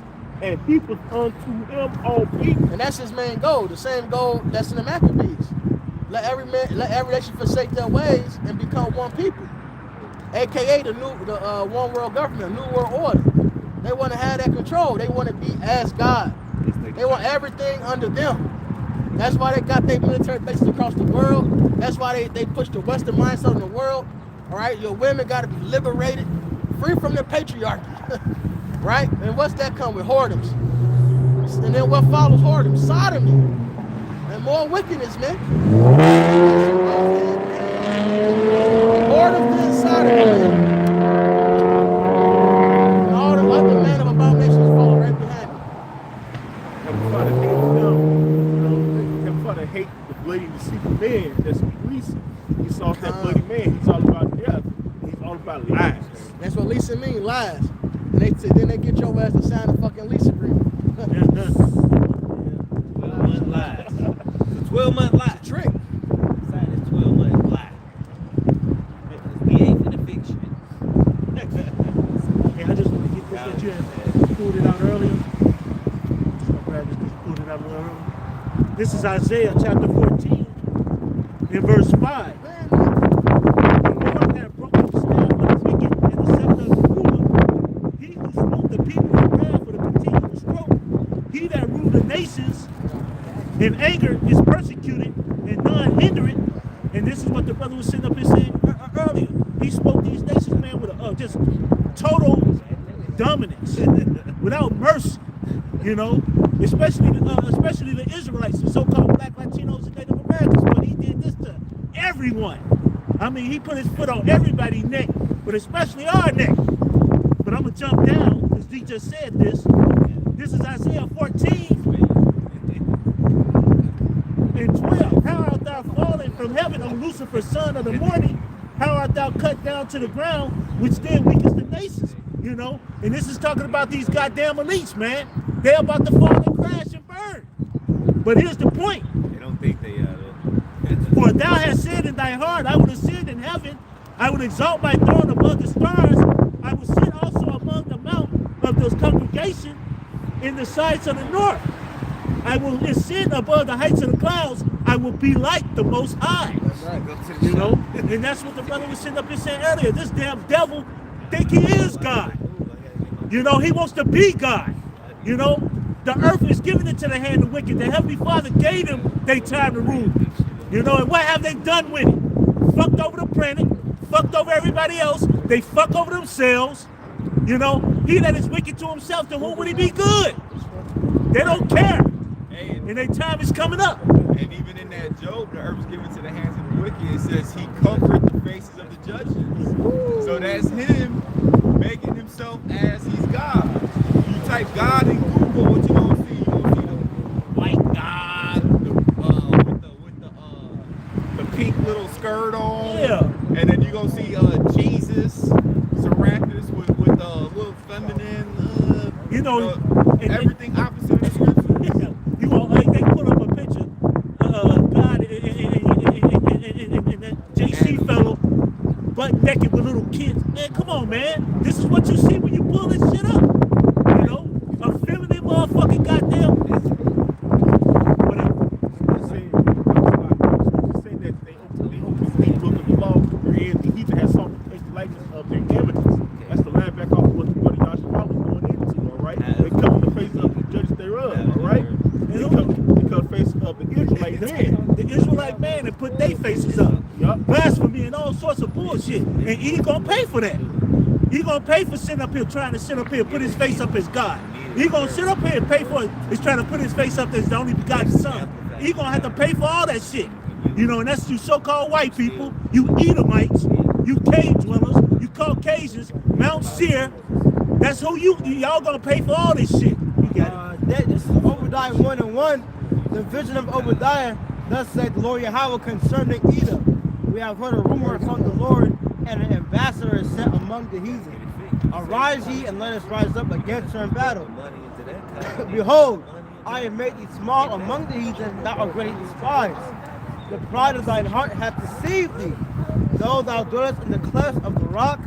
and heapeth unto him all people. And that's his main goal, the same goal that's in the Maccabees. Let every nation forsake their ways and become one people. AKA the one world government, new world order. They want to have that control. They want to be as God. They want everything under them. That's why they got their military bases across the world. That's why they push the Western mindset in the world. All right, your women got to be liberated, free from the patriarchy. Right? And what's that come with? Whoredoms. And then what follows whoredom? Sodomy. And more wickedness, man. Whoredom and sodomy, man. And all the other men of abominations follow right behind me. Everybody hates them. Everybody hate the bloody, deceitful man that's releasing. He saw that bloody man. He's all about death. He's all about lies. That's what Lisa means, lies. And then they get your ass to sign a fucking lease agreement. 12-month lies. It's a 12-month lie. Trick. Sign this 12-month lie. We ain't for the fiction. And I just want to get this that you had pulled it out earlier. I'm glad you just pulled it out earlier. This is Isaiah chapter 14 in verse 5. He that ruled the nations in anger is persecuted, and none hinder it. And this is what the brother was sitting up here saying earlier. He spoke these nations, man, with just total dominance, without mercy. You know, especially the Israelites, the so-called Black Latinos and Native Americans. But he did this to everyone. I mean, he put his foot on everybody's neck, but especially our neck. But I'm gonna jump down because he just said this. This is Isaiah 14 and 12. How art thou fallen from heaven, O Lucifer, son of the morning? How art thou cut down to the ground, which then weakest the nations? You know, and this is talking about these goddamn elites, man. They're about to fall and crash and burn. But here's the point. They don't think they are, though. For thou hast said in thy heart, I will ascend in heaven. I will exalt my throne above the stars. I will sit also among the mount of those congregations in the sides of the north. I will ascend above the heights of the clouds. I will be like the Most High. That's right. You know, and that's what the brother was sitting up here saying earlier. This damn devil think he is God. You know, he wants to be God. You know, the earth is given into the hand of the wicked. The Heavenly Father gave them their time to rule. You know, and what have they done with it? Fucked over the planet, fucked over everybody else. They fuck over themselves. You know, he that is wicked to himself, to whom would he be good? They don't care. Hey, And their time is coming up. and even in that Job, the earth was given to the hands of the wicked. It says he comforted the faces of the judges. So that's him making himself as he's God. You type God in Google, what you gonna see? You gonna see the white God, with the pink little skirt on. Yeah. And then you gonna see Jesus, Serapis with little feminine. You know, and- everything opposite of the scripture. Yeah. You know, like they put up a picture, God, and get naked with little kids. Man, come on, man. This is what you see when you pull this shit up. You know? A feminine motherfucking goddamn. Whatever. Say that they openly book of the law, wherein the heathen has sought to take the likeness of their evidence. That's the line back off of what the brother Yahawah was going into, all right? They come in the face of the judges thereof, all right? They come face of the Israelite man. The Israelite man and put their faces up. Yup. Blasphemy and all sorts of bullshit. And he gonna pay for that. He gonna pay for sitting up here trying to sit up here and put his face up as God. He gonna sit up here and pay for it. He's trying to put his face up as the only begotten son. He gonna have to pay for all that shit. You know, and that's you so-called white people, you Edomites, you cave dwellers, you Caucasians, Mount Seir. That's who y'all gonna pay for all this shit. You got it. This is Obadiah 1:1. The vision of Obadiah, thus said the Lord Yahawah concerning Edom. We have heard a rumor from the Lord, and an ambassador is sent among the heathen. Arise ye, and let us rise up against her in battle. Behold, I have made thee small among the heathen, thou art greatly despised. The pride of thine heart hath deceived thee. Though thou dwellest in the cleft of the rock,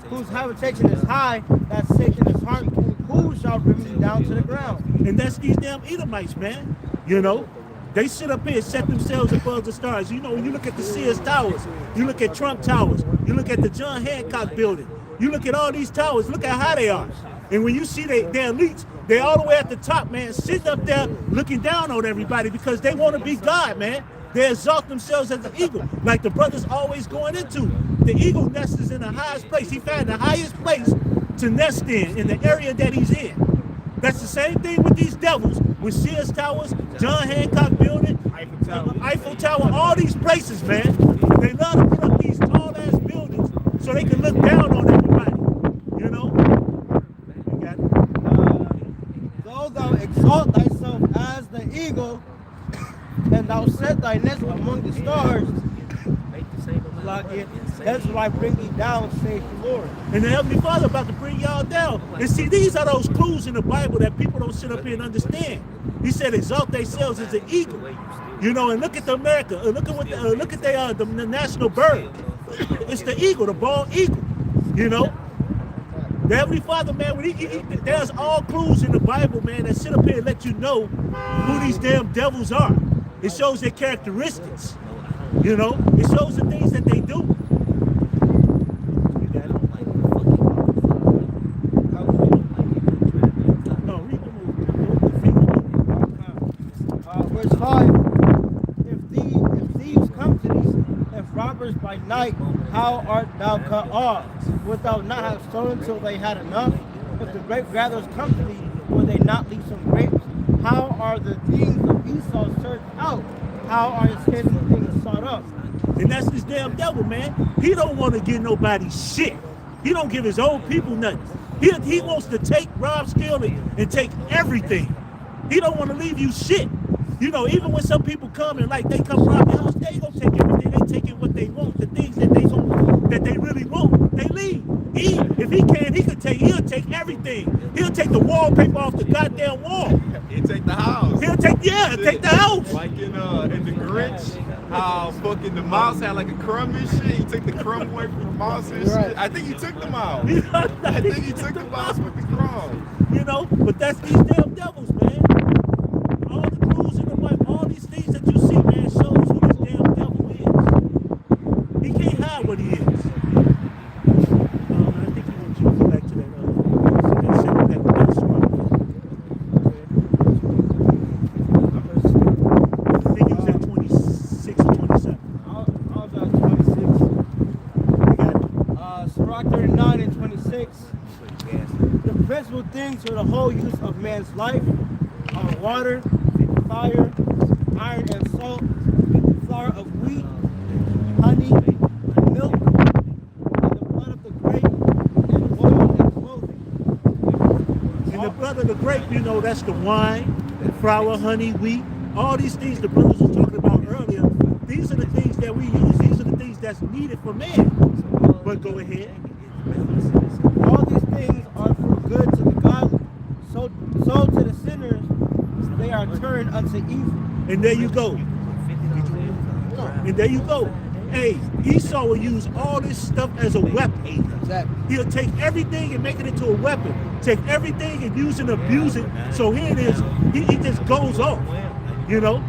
whose habitation is high, that sake in his heart, who shall bring thee down to the ground? And that's these damn Edomites, man. You know, they sit up here and set themselves above the stars. You know, when you look at the Sears Towers, you look at Trump Towers, you look at the John Hancock building, you look at all these towers, look at how they are. And when you see their elites, they're all the way at the top, man, sitting up there looking down on everybody because they want to be God, man. They exalt themselves as an eagle, like the brother's always going into. The eagle nest is in the highest place. He found the highest place to nest in the area that he's in. That's the same thing with these devils, with Sears Towers, John Hancock building, Eiffel Tower, all these places, man. They love to put up these tall-ass buildings so they can look down on everybody, you know? You got it? Though thou exalt thyself as the eagle, and thou set thy nest among the stars, that's why I bring thee down, saith the Lord. And the Heavenly Father about to bring y'all down. And see, these are those clues in the Bible that people don't sit up here and understand. He said, exalt themselves as an eagle. You know, and look at the America. Look at what the national bird. It's the eagle, the bald eagle. You know, the Heavenly Father, man, there's all clues in the Bible, man, that sit up here and let you know who these damn devils are. It shows their characteristics. You know, it shows the things that they do. Verse 5, if thieves come to thee, if robbers by night, how art thou cut off? Wilt thou not have stolen till they had enough? If the grape gatherers come to thee, will they not leave some grapes? How are the things of Esau searched out? How are his hidden things sought up? And that's this damn devil, man. He don't want to give nobody shit. He don't give his own people nothing. He wants to take, rob, steal, and take everything. He don't want to leave you shit. You know, even when some people come and like they come rob your house, they ain't gonna take everything. They taking what they want, the things that they really want. They leave. If he can, he'll take everything. He'll take the wallpaper off the goddamn wall. He'll take the house. He'll take the house. Like in the Grinch, how fucking the mouse had like a crumb and shit. He took the crumb away from the mouse and shit. I think he took the mouse. I think he took the mouse with the crumb. You know, but that's these damn devils, man. All the clues in the Bible, all these things that you see, man, shows who this damn devil is. He can't hide what he is. I think he wants you to go back to that swamp. I think he was at 26 or 27. I was at 26. Sirach 39 and 26. The principal things for the whole use of man's life are water, fire, iron and salt, flour of wheat, honey, milk, and the blood of the grape, and oil and clothing. And the blood of the grape, you know, that's the wine, the flour, honey, wheat, all these things the brothers were talking about earlier. These are the things that we use. These are the things that's needed for man. But go ahead. All these things are for good to the godly. So to the sinners, they are turned unto evil. And there you go. And there you go. Hey, Esau will use all this stuff as a weapon. Exactly. He'll take everything and make it into a weapon. Take everything and use and abuse it. So here it is. He just goes off. You know?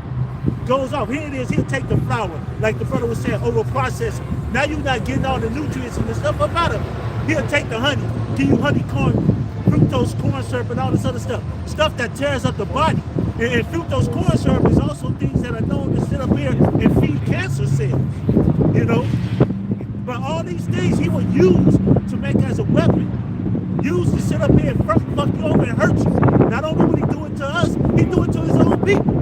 Goes off. Here it is. He'll take the flour, like the brother was saying, over processing. Now you're not getting all the nutrients and the stuff up out of it. He'll take the honey, give you honeycomb, fructose corn syrup, and all this other stuff. Stuff that tears up the body. And fructose corn syrup is also things that are known to sit up here and feed cancer cells. You know? But all these things he will use to make as a weapon. Use to sit up here and fuck you over and hurt you. Not only would he do it to us, he do it to his own people.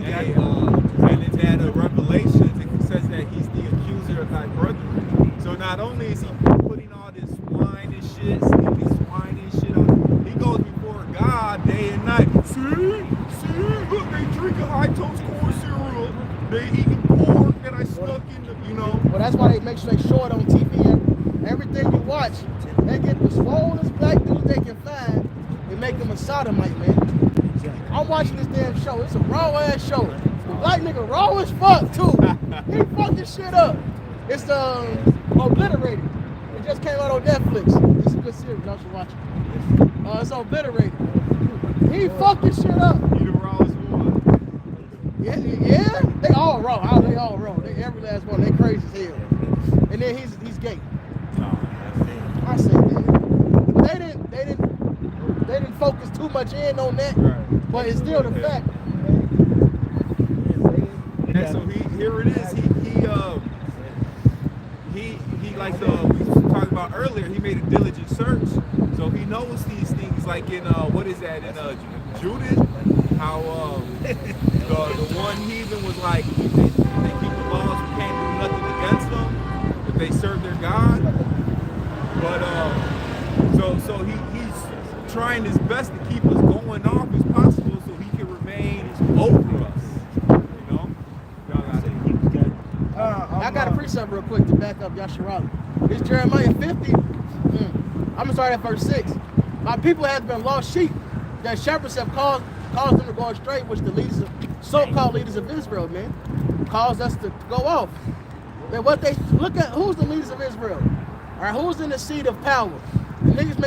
Hey, and in that Revelations, it says that he's the accuser of thy brethren. So not only is he putting all this wine and shit, sneaking swine and shit on, he goes before God day and night. See, look, they drinking high toast corn cereal. They eating pork that I snuck in the, you know. Well, that's why they make sure they show it on TV. Everything you watch, they get the swollest black dudes they can find and make them a sodomite, man. I'm watching this damn show. It's a raw ass show. The black nigga raw as fuck too. He fucking shit up. It's Obliterated. It just came out on Netflix. It's a good series. Y'all should watch it. It's Obliterated. He fucking shit up. You the rawest one. Yeah. They all raw. They all raw. Every last one. They crazy as hell. And then he's gay. I said that. They didn't focus too much in on that. Right. But it's still the fact. Yeah, so here it is. He like we talked about earlier. He made a diligent search, so he knows these things. Like in what is that in Judith? How the one heathen was like they keep the laws, we can't do nothing against them, but they serve their God. But so he's trying his best to keep us going off as possible, so he can remain over us. You know. I got a precept real quick to back up Yasharala. It's Jeremiah 50. I'm gonna start at verse 6. My people have been lost sheep. Their shepherds have caused them to go astray, which the leaders, so-called leaders of Israel, man, caused us to go off. Then what they look at, who's the leaders of Israel? All right, who's in the seat of power? The niggas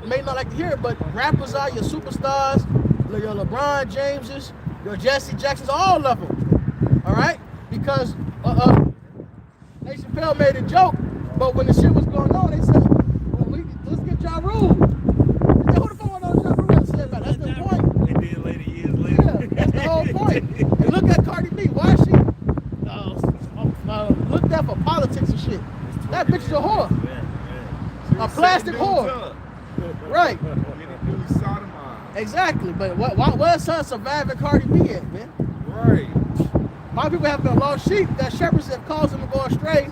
may not like to hear it, but rappers are your superstars, your LeBron Jameses, your Jesse Jacksons, all of them. All right, because Nation Chappelle made a joke, but when the shit was going on, they said, well, let's get Ja Rule. They said, who the fuck knows Ja Rule said about? That's the point. And then later, years later. Yeah, that's the whole point. And look at Cardi B. Why is she looked at for politics and shit? That bitch is a whore. A plastic whore. Right. Exactly. But where's her surviving Cardi B at, man? Right. My people have been lost sheep. That shepherds have caused them to go astray.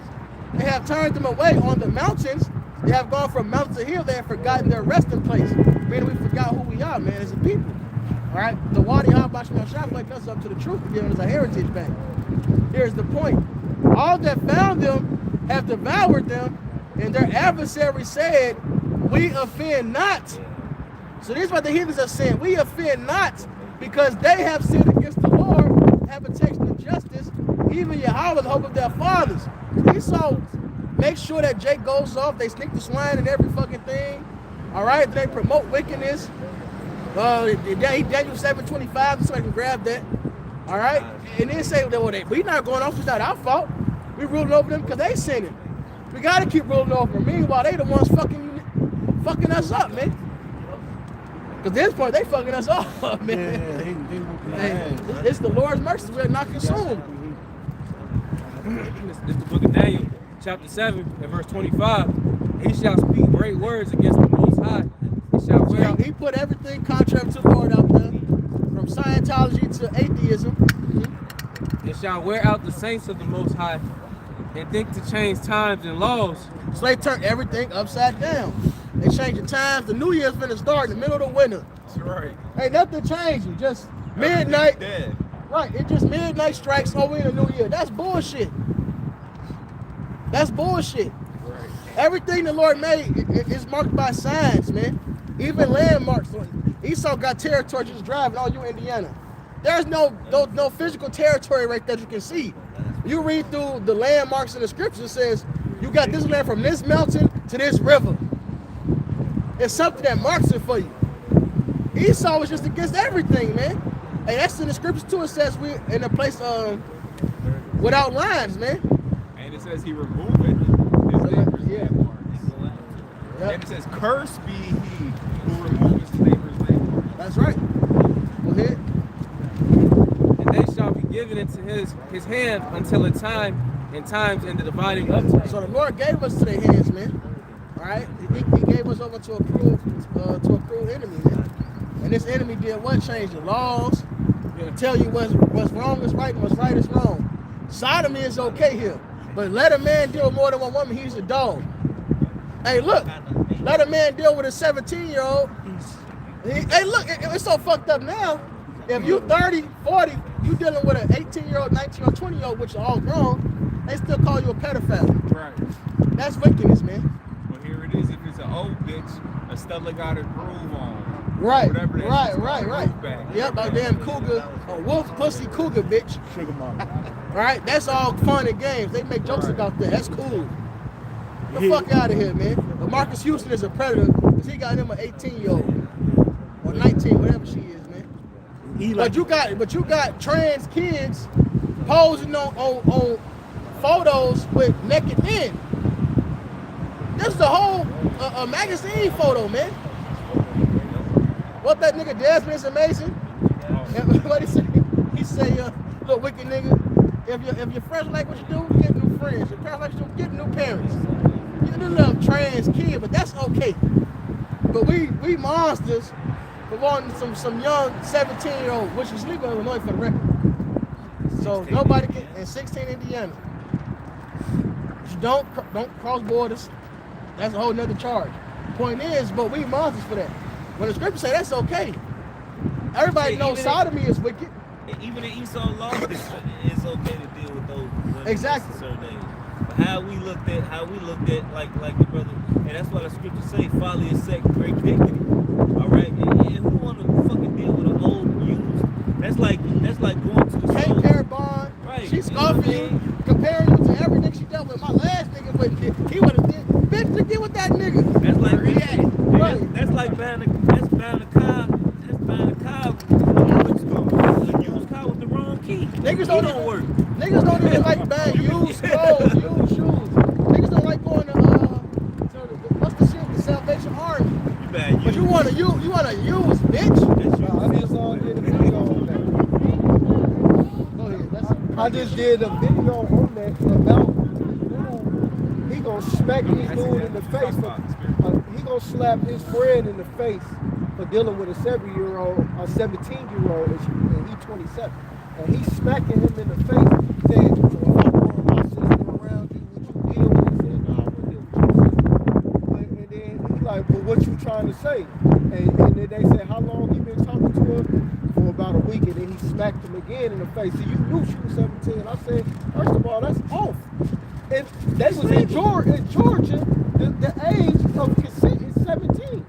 They have turned them away on the mountains. They have gone from mountain to hill. They have forgotten their resting place. Meaning we forgot who we are, man, as a people. All right? The YAHAWASHI shop like us up to the truth to give us a heritage back. Here's the point. All that found them have devoured them, and their adversaries said, we offend not. So this is what the heathens are saying. We offend not, because they have sinned against the Lord, have a taste of justice, even Yahweh, the hope of their fathers. Esau make sure that Jake goes off. They sneak the swine in every fucking thing. All right, they promote wickedness. Daniel 7:25, so I can grab that. All right, and then say, well, we not going off. It's not our fault. We ruling over them because they sinning. We got to keep ruling over them. Meanwhile, they the ones fucking us up, man. Because this point, they fucking us up, man. It's the Lord's mercy. We're not consumed. This is the book of Daniel, chapter 7, and verse 25. He shall speak great words against the Most High. He shall wear out. He put everything contrary to the Lord out there, from Scientology to atheism. It shall wear out the saints of the Most High, and think to change times and laws. So they turn everything upside down. They change the times. The New Year's finna start in the middle of the winter. That's right. Ain't nothing changing. Just midnight. Dead. Right. It just midnight strikes over in the New Year. That's bullshit. That's bullshit. Right. Everything the Lord made is marked by signs, man. Even landmarks. Esau got territory just driving all you Indiana. There's no physical territory right there you can see. You read through the landmarks in the scriptures, it says you got this land from this mountain to this river. It's something that marks it for you. Esau was just against everything, man. Hey, that's in the scriptures too. It says we in a place without lines, man. And it says he removed his neighbor's landmarks. Yep. And it says, "Cursed be he who removes his neighbor's landmarks." That's right. Go ahead. And they shall be given into his hand until a time and times in the dividing of time. So the Lord gave us to their hands, man. All right, he gave us over to a cruel enemy, man. And this enemy did what? Change the laws, tell you what's wrong is right and what's right is wrong. Sodomy is okay here, but let a man deal with more than one woman, he's a dog. Hey, look, let a man deal with a 17-year-old. Hey, look, it's so fucked up now. If you 30, 40, you dealing with an 18-year-old, 19-year-old, 20-year-old, which are all grown, they still call you a pedophile. Right. That's wickedness, man. Well, here it is. If it's an old bitch, a Stella got a groove on. Right, Whatever that right, shit's right, called, right. groove back. Yep, a damn cougar, a wolf pussy cougar, bitch. Sugar mama. All right, that's all fun and games. They make jokes Right. about that. That's cool. The fuck out of here, man. But Marcus Houston is a predator because he got him an 18-year-old or 19, whatever she is, man. But you got trans kids posing on photos with naked men. This is the whole magazine photo, man. What that nigga Desmond is amazing. What he say? He say, look, wicked nigga, if your friends like what you do, get new friends. Your parents like what you do, get new parents. You're a little trans kid, but that's okay. But we monsters for wanting some young 17-year-old, which is legal in Illinois for the record. So nobody can, in 16 Indiana. You don't cross borders. That's a whole nother charge. Point is, but we monsters for that. When the scripture say that's okay. Everybody knows sodomy is wicked. Even in Esau law, it's okay to deal with those women. Exactly. Certain age. But how we looked at like the brother, and that's why the scripture say, folly is sex, great dignity. All right, and who want to fucking deal with an old used? That's like going to the Can't store. care bond. Right. She's scoffing you, comparing you to everything she dealt with. My last nigga wouldn't did. He would have did. Bitch, to get with that nigga. That's like Right. that's like buying a car. That's buying a car. A used car with the wrong key. Niggas Key don't work. Niggas don't even like buying used clothes, used shoes. Niggas don't like going to what's the shit? The Salvation Army. You bad. But you want to use, bitch. That's you. I just did a video on that. Go ahead. I just did a video on that about he gonna smack this dude in the face. He gonna slap his friend in the face for dealing with a 7-year-old, a 17-year-old, and he's 27. And he's smacking him in the face, saying, "So if I brought my sister around you, would you deal with it?" He said, "No, I wouldn't deal with your sister." And then he's like, "Well, what you trying to say?" And then they said, "How long he been talking to her?" For about a week, and then he smacked him again in the face. So you knew she was 17. I said, first of all, that's off. And they was in Georgia, the age of consent is 17.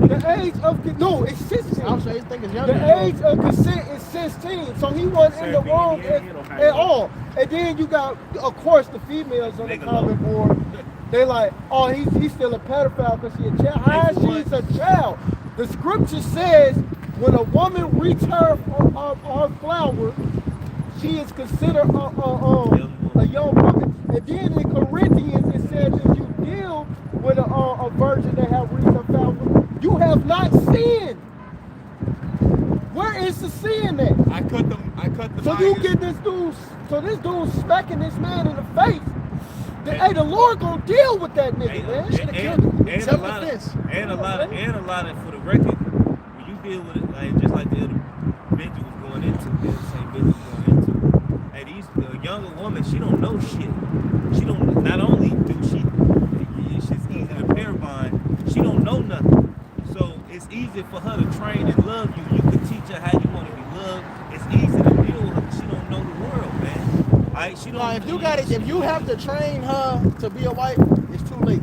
The age of no, it's 16. I'm sure you think it's younger. The age of consent is 16, so he wasn't in the wrong at all. And then you got, of course, the females on the comment board. They like, oh, he's still a pedophile because she's a child. How is she's a child? The scripture says when a woman reaches her flower, she is considered a young woman. And then in Corinthians it says if you deal with a virgin that have reached her flower, you have not sinned. Where is the sin at? I cut the So you get this dude, so this dude's smacking this man in the face. Hey, the Lord gonna deal with that nigga, man. Should have killed him. And a lot of, for the record, when you deal with it, like just like the other Benji was going into, the same Benji was going into. Hey, the younger woman, she don't know shit. She don't. Not only do she's easy to pair bind, she don't know nothing. So it's easy for her to train and love you. You can teach her how you want to be loved. It's easy to deal with her because she don't know the world, man. Right? She don't. Now, if you have to train her to be a wife, it's too late.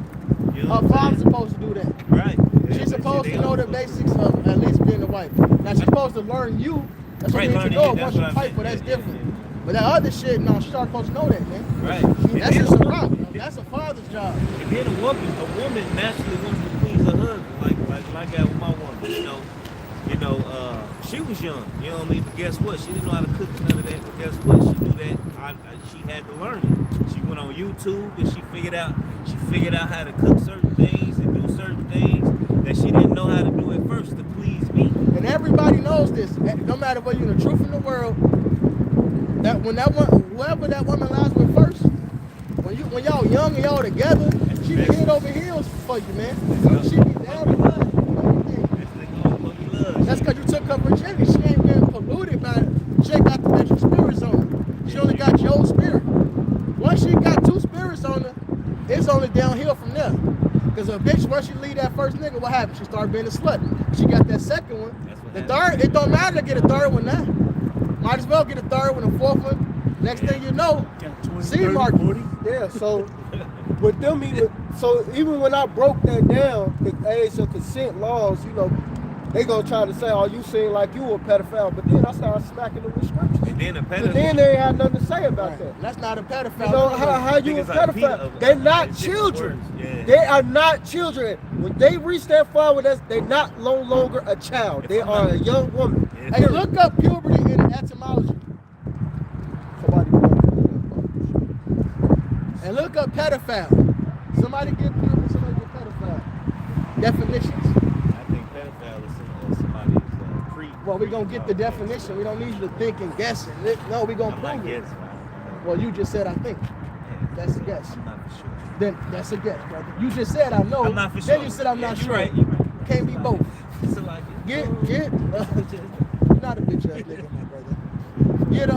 You know Her father's supposed to do that. right. She's supposed to know the basics of at least being a wife. Now she's supposed to learn you. That's what Right, means you learning know you, it once that's you what I fight, meant. but that's Yeah, different. But that other shit, no, she's not supposed to know that, man. Right. That's just a rock. That's a father's job. And then a woman naturally wants to please her husband, like I got with my woman. She was young. You know what I mean? But guess what? She didn't know how to cook none of that. But guess what? She knew that. She had to learn it. She went on YouTube and she figured out how to cook certain things and do certain things that she didn't know how to do at first to please me. And everybody knows this. No matter whether you're the truth in the world, that when that one, whoever that woman lies with first, when y'all young and y'all together, she be head over heels for you, man. She be down the line. That's because you took her virginity. She ain't been polluted by it. She ain't got the extra spirits on her. She only got your spirit. Once she got 2 spirits on her, it's only downhill from there. Because a bitch, once she leave that first nigga, what happens? She start being a slut. She got that second one. The third, it don't matter to get a third one now. Might as well get a third one, a fourth one. Next thing you know, C mark. Yeah, so with them even when I broke that down, the age of consent laws, they gonna try to say, "Oh, you seem like you a pedophile," but then I started smacking them with scriptures. And then a But pedophile. then they ain't had nothing to say about that. That's not a pedophile. You know how you a Niggas like pedophile? Peter, They're not children. Yeah. They are not children. When they reach that far with us, they're not no longer a child. They are a young woman. Hey, look up puberty in etymology. And look up pedophile. Somebody get puberty, somebody get pedophile. Definitions. I think pedophile is somebody who's pre. Well, we're going to get the definition. We don't need you to think and guess. No, we're going to prove it. Well, you just said, I think. That's a guess. I'm not for sure. Then that's a guess, brother. You just said, I know. I'm not for Then sure. you said, I'm not You're sure. right, you're right. Can't be both. It's like You're not a bitch ass nigga, my brother. Get,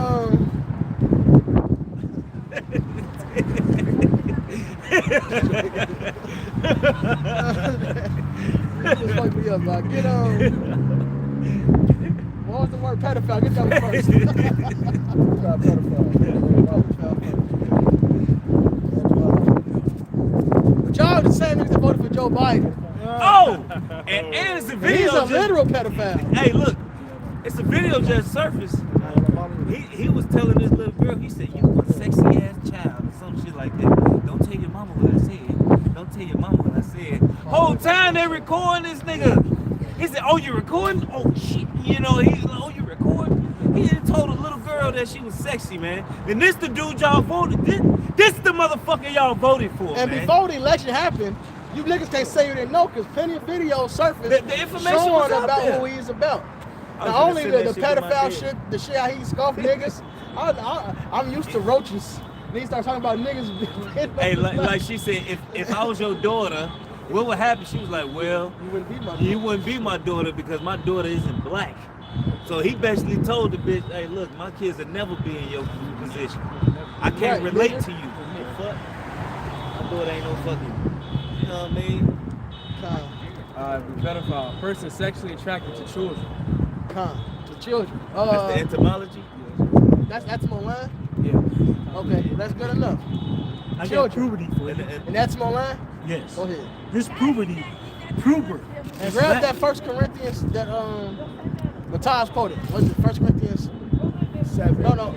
just fuck me up, man. Get what was the word pedophile? Get that one first. But y'all the same niggas that voted for Joe Biden. oh, and it's a video. He's a literal pedophile. Hey, look, it's a video just surfaced. He was telling this little girl, he said, "You a sexy ass child," or some shit like that. Don't tell your mama what I said. Don't tell your mama what I said. Whole time they recording this nigga. He said, "Oh, you recording? Oh shit!" Oh, you recording? He just told a little girl that she was sexy, man. And this the dude y'all voted. This the motherfucker y'all voted for, And man. before the election happened, you niggas can't say you didn't know because plenty of videos surfaced The information was showing out about there. who he's about. I was Not gonna only send the that shit to my pedophile kid. shit, the shit how he scoff niggas. I'm used to roaches. Then he start talking about niggas. Hey, like she said, if I was your daughter, what would happen? She was like, well, you wouldn't be my you wouldn't be my daughter because my daughter isn't black. So he basically told the bitch, hey, look, my kids will never be in your position. I can't Right, relate nigga. to you. Fuck. My daughter ain't no fucking, you know what I mean? Pedophile, person sexually attracted to children. To children. That's the etymology. That's etymology line? Yeah. Okay, that's good enough. I got Children. puberty for you. And etymology line? Yes. Go ahead. This puber. And grab that 1 Corinthians that Matthias quoted. Was it 1 Corinthians 7. No.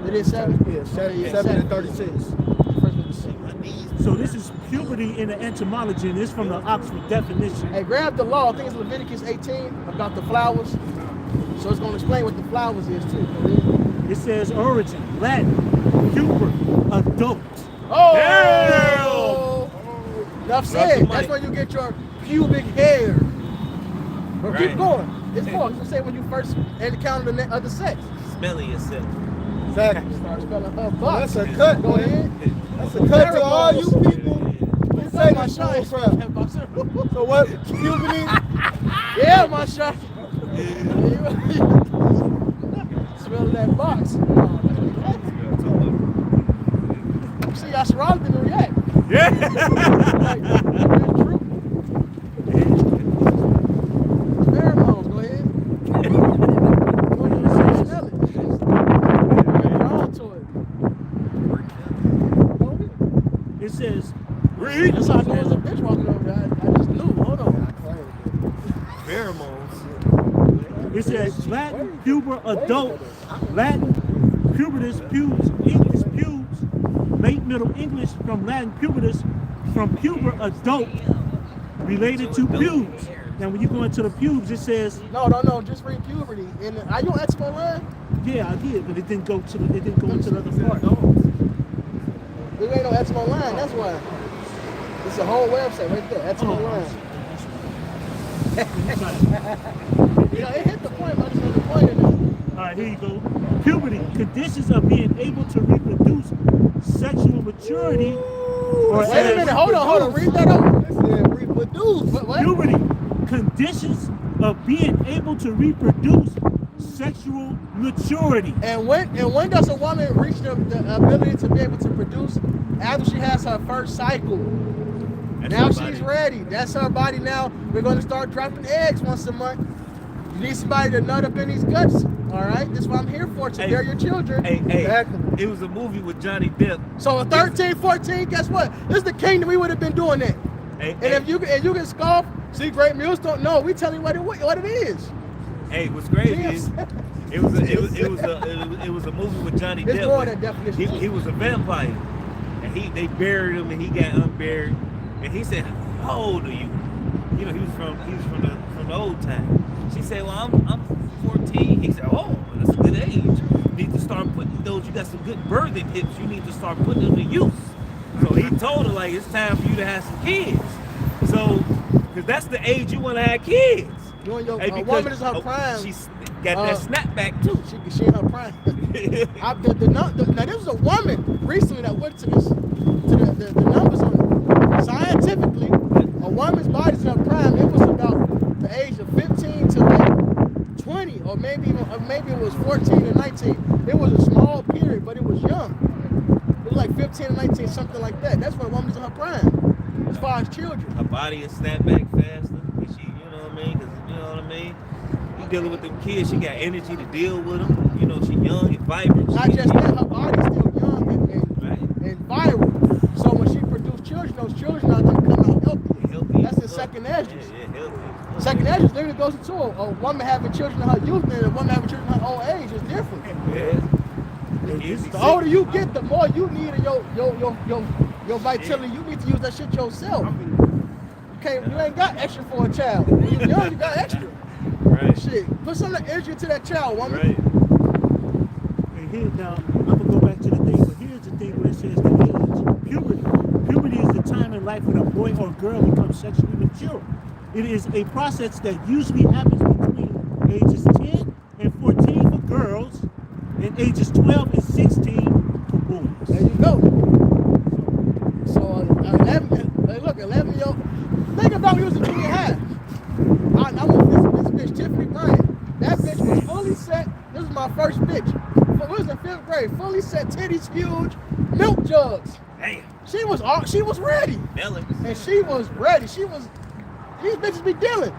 It is 7? Yeah, 7, Okay, yeah, 7 and 7. 36. So this is puberty in the etymology, and it's from the Oxford definition. Hey, grab the law. I think it's Leviticus 18 about the flowers. So it's going to explain what the flowers is too. It says origin, Latin, puber, adult. Oh! Damn! Enough said. Drop the That's mic. when you get your pubic hair. But Right. keep going. It's false. You say when you first encounter the other sex. Smelling yourself. Exactly. Start spelling her butt. That's a cut, Go man. ahead. That's a cut to all you people who say My this shot. bullcrap. So what? Puberty? Yeah, my shot. Smell that box. See, I should rather than react. Yeah. Like, that's true. Pheromones, go ahead. Go ahead and smell it. You're on to it. It says That's how I knew it was a bitch walking over there. I just knew. Hold on. Pheromones. It says Latin puber adult, Latin pubertus pubes, English pubes, late Middle English from Latin pubertus, from puber adult, related to pubes. Now when you go into the pubes, it says No, just read puberty. And are you on Expo Line? yeah, I did, but it didn't go into the other part. There ain't no Expo Line, that's why. It's a whole website right there, Expo Line. It hit the point, but I just hit the point in there. All right, here you go. Puberty, conditions of being able to reproduce, sexual maturity, or Wait a minute, hold on, read that over. It said reproduce. What? puberty, conditions of being able to reproduce, sexual maturity. And when does a woman reach the ability to be able to produce? After she has her first cycle. Now she's ready. That's her body now. We're going to start dropping eggs once a month. You need somebody to nut up in these guts. All right? That's what I'm here for, to bear your children. It was a movie with Johnny Depp. So at 13, 14, guess what? This is the kingdom. We would have been doing that. And if you can scoff, see great meals don't know. We tell you what it is. Hey, what's crazy is it was a movie with Johnny It's Depp. more than definition. He was a vampire, and they buried him, and he got unburied. And he said, "How old are you?" You know, he was from the old time. She said, "Well, I'm 14." He said, "Oh, that's a good age. You need to start putting those. You got some good birthing hips. You need to start putting them to use." So he told her, like, it's time for you to have some kids. So, because that's the age you want to have kids. You and your Hey, a woman is her prime. She's got that snapback too. She in her prime. Now this was a woman recently that went to the numbers on it. Scientifically, a woman's body's in her prime. It was about the age of 15 to like 20, or maybe it was 14 to 19. It was a small period, but it was young. It was like 15 to 19, something like that. That's when a woman's in her prime, as far as children. Her body is snap back faster. And she, you know what I mean? 'Cause you know what I mean? You dealing with them kids, she got energy to deal with them. You know, she young and vibrant. Not just that, her body's still young and viral. So when she produces children, those children are going to come out healthy. That's the second edges. Yeah, healthy. Second edges literally goes into a woman having children in her youth and a woman having children in her old age is different. Yeah. The older you get, the more you need of your vitality. You need to use that shit yourself. You ain't got extra for a child. When you're young, you got extra. Right. Shit, put some energy into that child, woman. Right. And here now, I'm gonna go back to the thing, but here's the thing where it says the age. Puberty. Puberty is the time in life when a boy or girl becomes sexually mature. It is a process that usually happens between ages 10 and 14 for girls and ages 12 and 16 for boys. There you go. So 11-year-old. Think about when he was in junior high. I want this bitch Tiffany Bryant. That bitch was fully set. This was my first bitch. We was in 5th grade. Fully set, titties huge, milk jugs. Damn. She was ready. Melon. And she was ready. These bitches be dealing.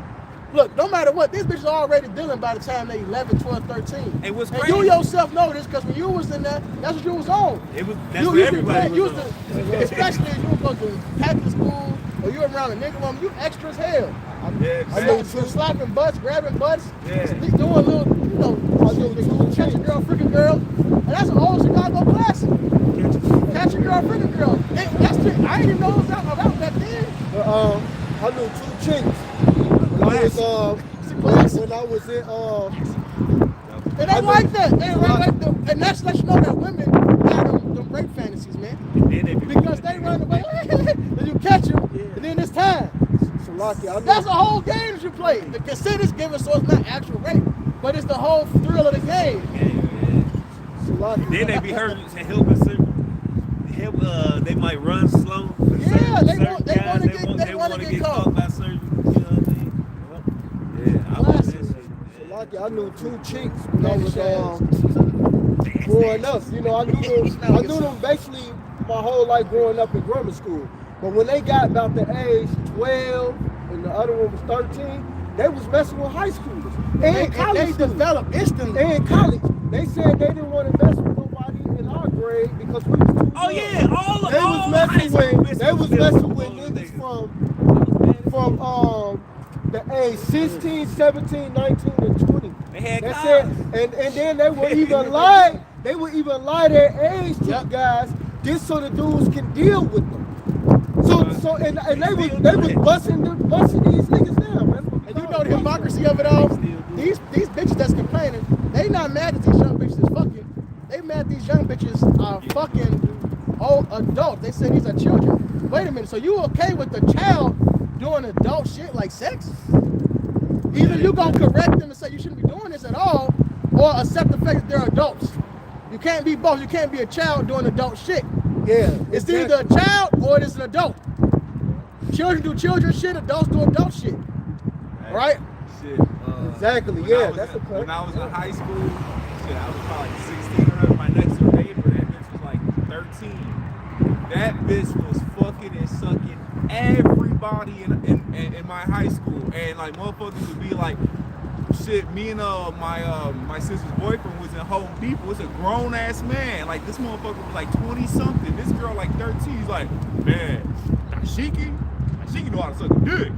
Look, no matter what, these bitches are already dealing by the time they 11, 12, 13. Hey, what's and crazy? you yourself know this because when you was in there, that's what you was on. That's what everybody was on. Especially if you was going to Catholic school or you were around a nigga woman, you extra as hell. I mean, slapping butts, grabbing butts, doing little, catch a girl, freaking girl. And that's an old Chicago classic. Catch a girl, freaking girl. I didn't even know it was about that then. I knew 2 chinks when I was in It ain't like that. It ain't like that. And that's let you know that women have them rape fantasies, man. Because they run away, and you catch them, and then it's time. That's a whole game that you play. The consent is given, so it's not actual rape, but it's the whole thrill of the game. Then they be hurt, they might run slow. Yeah, they want to get caught by certain, you know what I mean? I knew 2 chinks when I was growing up. You know, I knew them basically my whole life growing up in grammar school. But when they got about the age 12 and the other one was 13, they was messing with high schoolers and college. They developed instantly. And in college, they said they didn't want to mess with nobody in our grade because we was too young. Yeah, They was messing with niggas from the age 16, 17, 19, and 20. They had That's cars. it. And then they would even lie. They would even lie their age to the Yep. guys just so the dudes can deal with them. And they was busting these niggas down, man. And you know the hypocrisy of it all? These bitches that's complaining, they not mad at these young bitches is fucking. They mad these young bitches are fucking old adults. They say these are children. Wait a minute, so you okay with the child doing adult shit like sex? Either you gonna correct them and say you shouldn't be doing this at all, or accept the fact that they're adults. You can't be both. You can't be a child doing adult shit. Yeah. It's either a child or it is an adult. Children do children shit, adults do adult shit. Right? Shit. Exactly, When yeah, I was that's in, the point. When I was in high school, shit, I was probably 16. I my next door neighbor, that bitch was like 13. That bitch was fucking and sucking everybody in my high school. And like motherfuckers would be like, shit, me and my sister's boyfriend was in Home Depot. It's a grown ass man. Like this motherfucker was like 20 something. This girl like 13. He's like, man, Dashiki know how to suck a dick.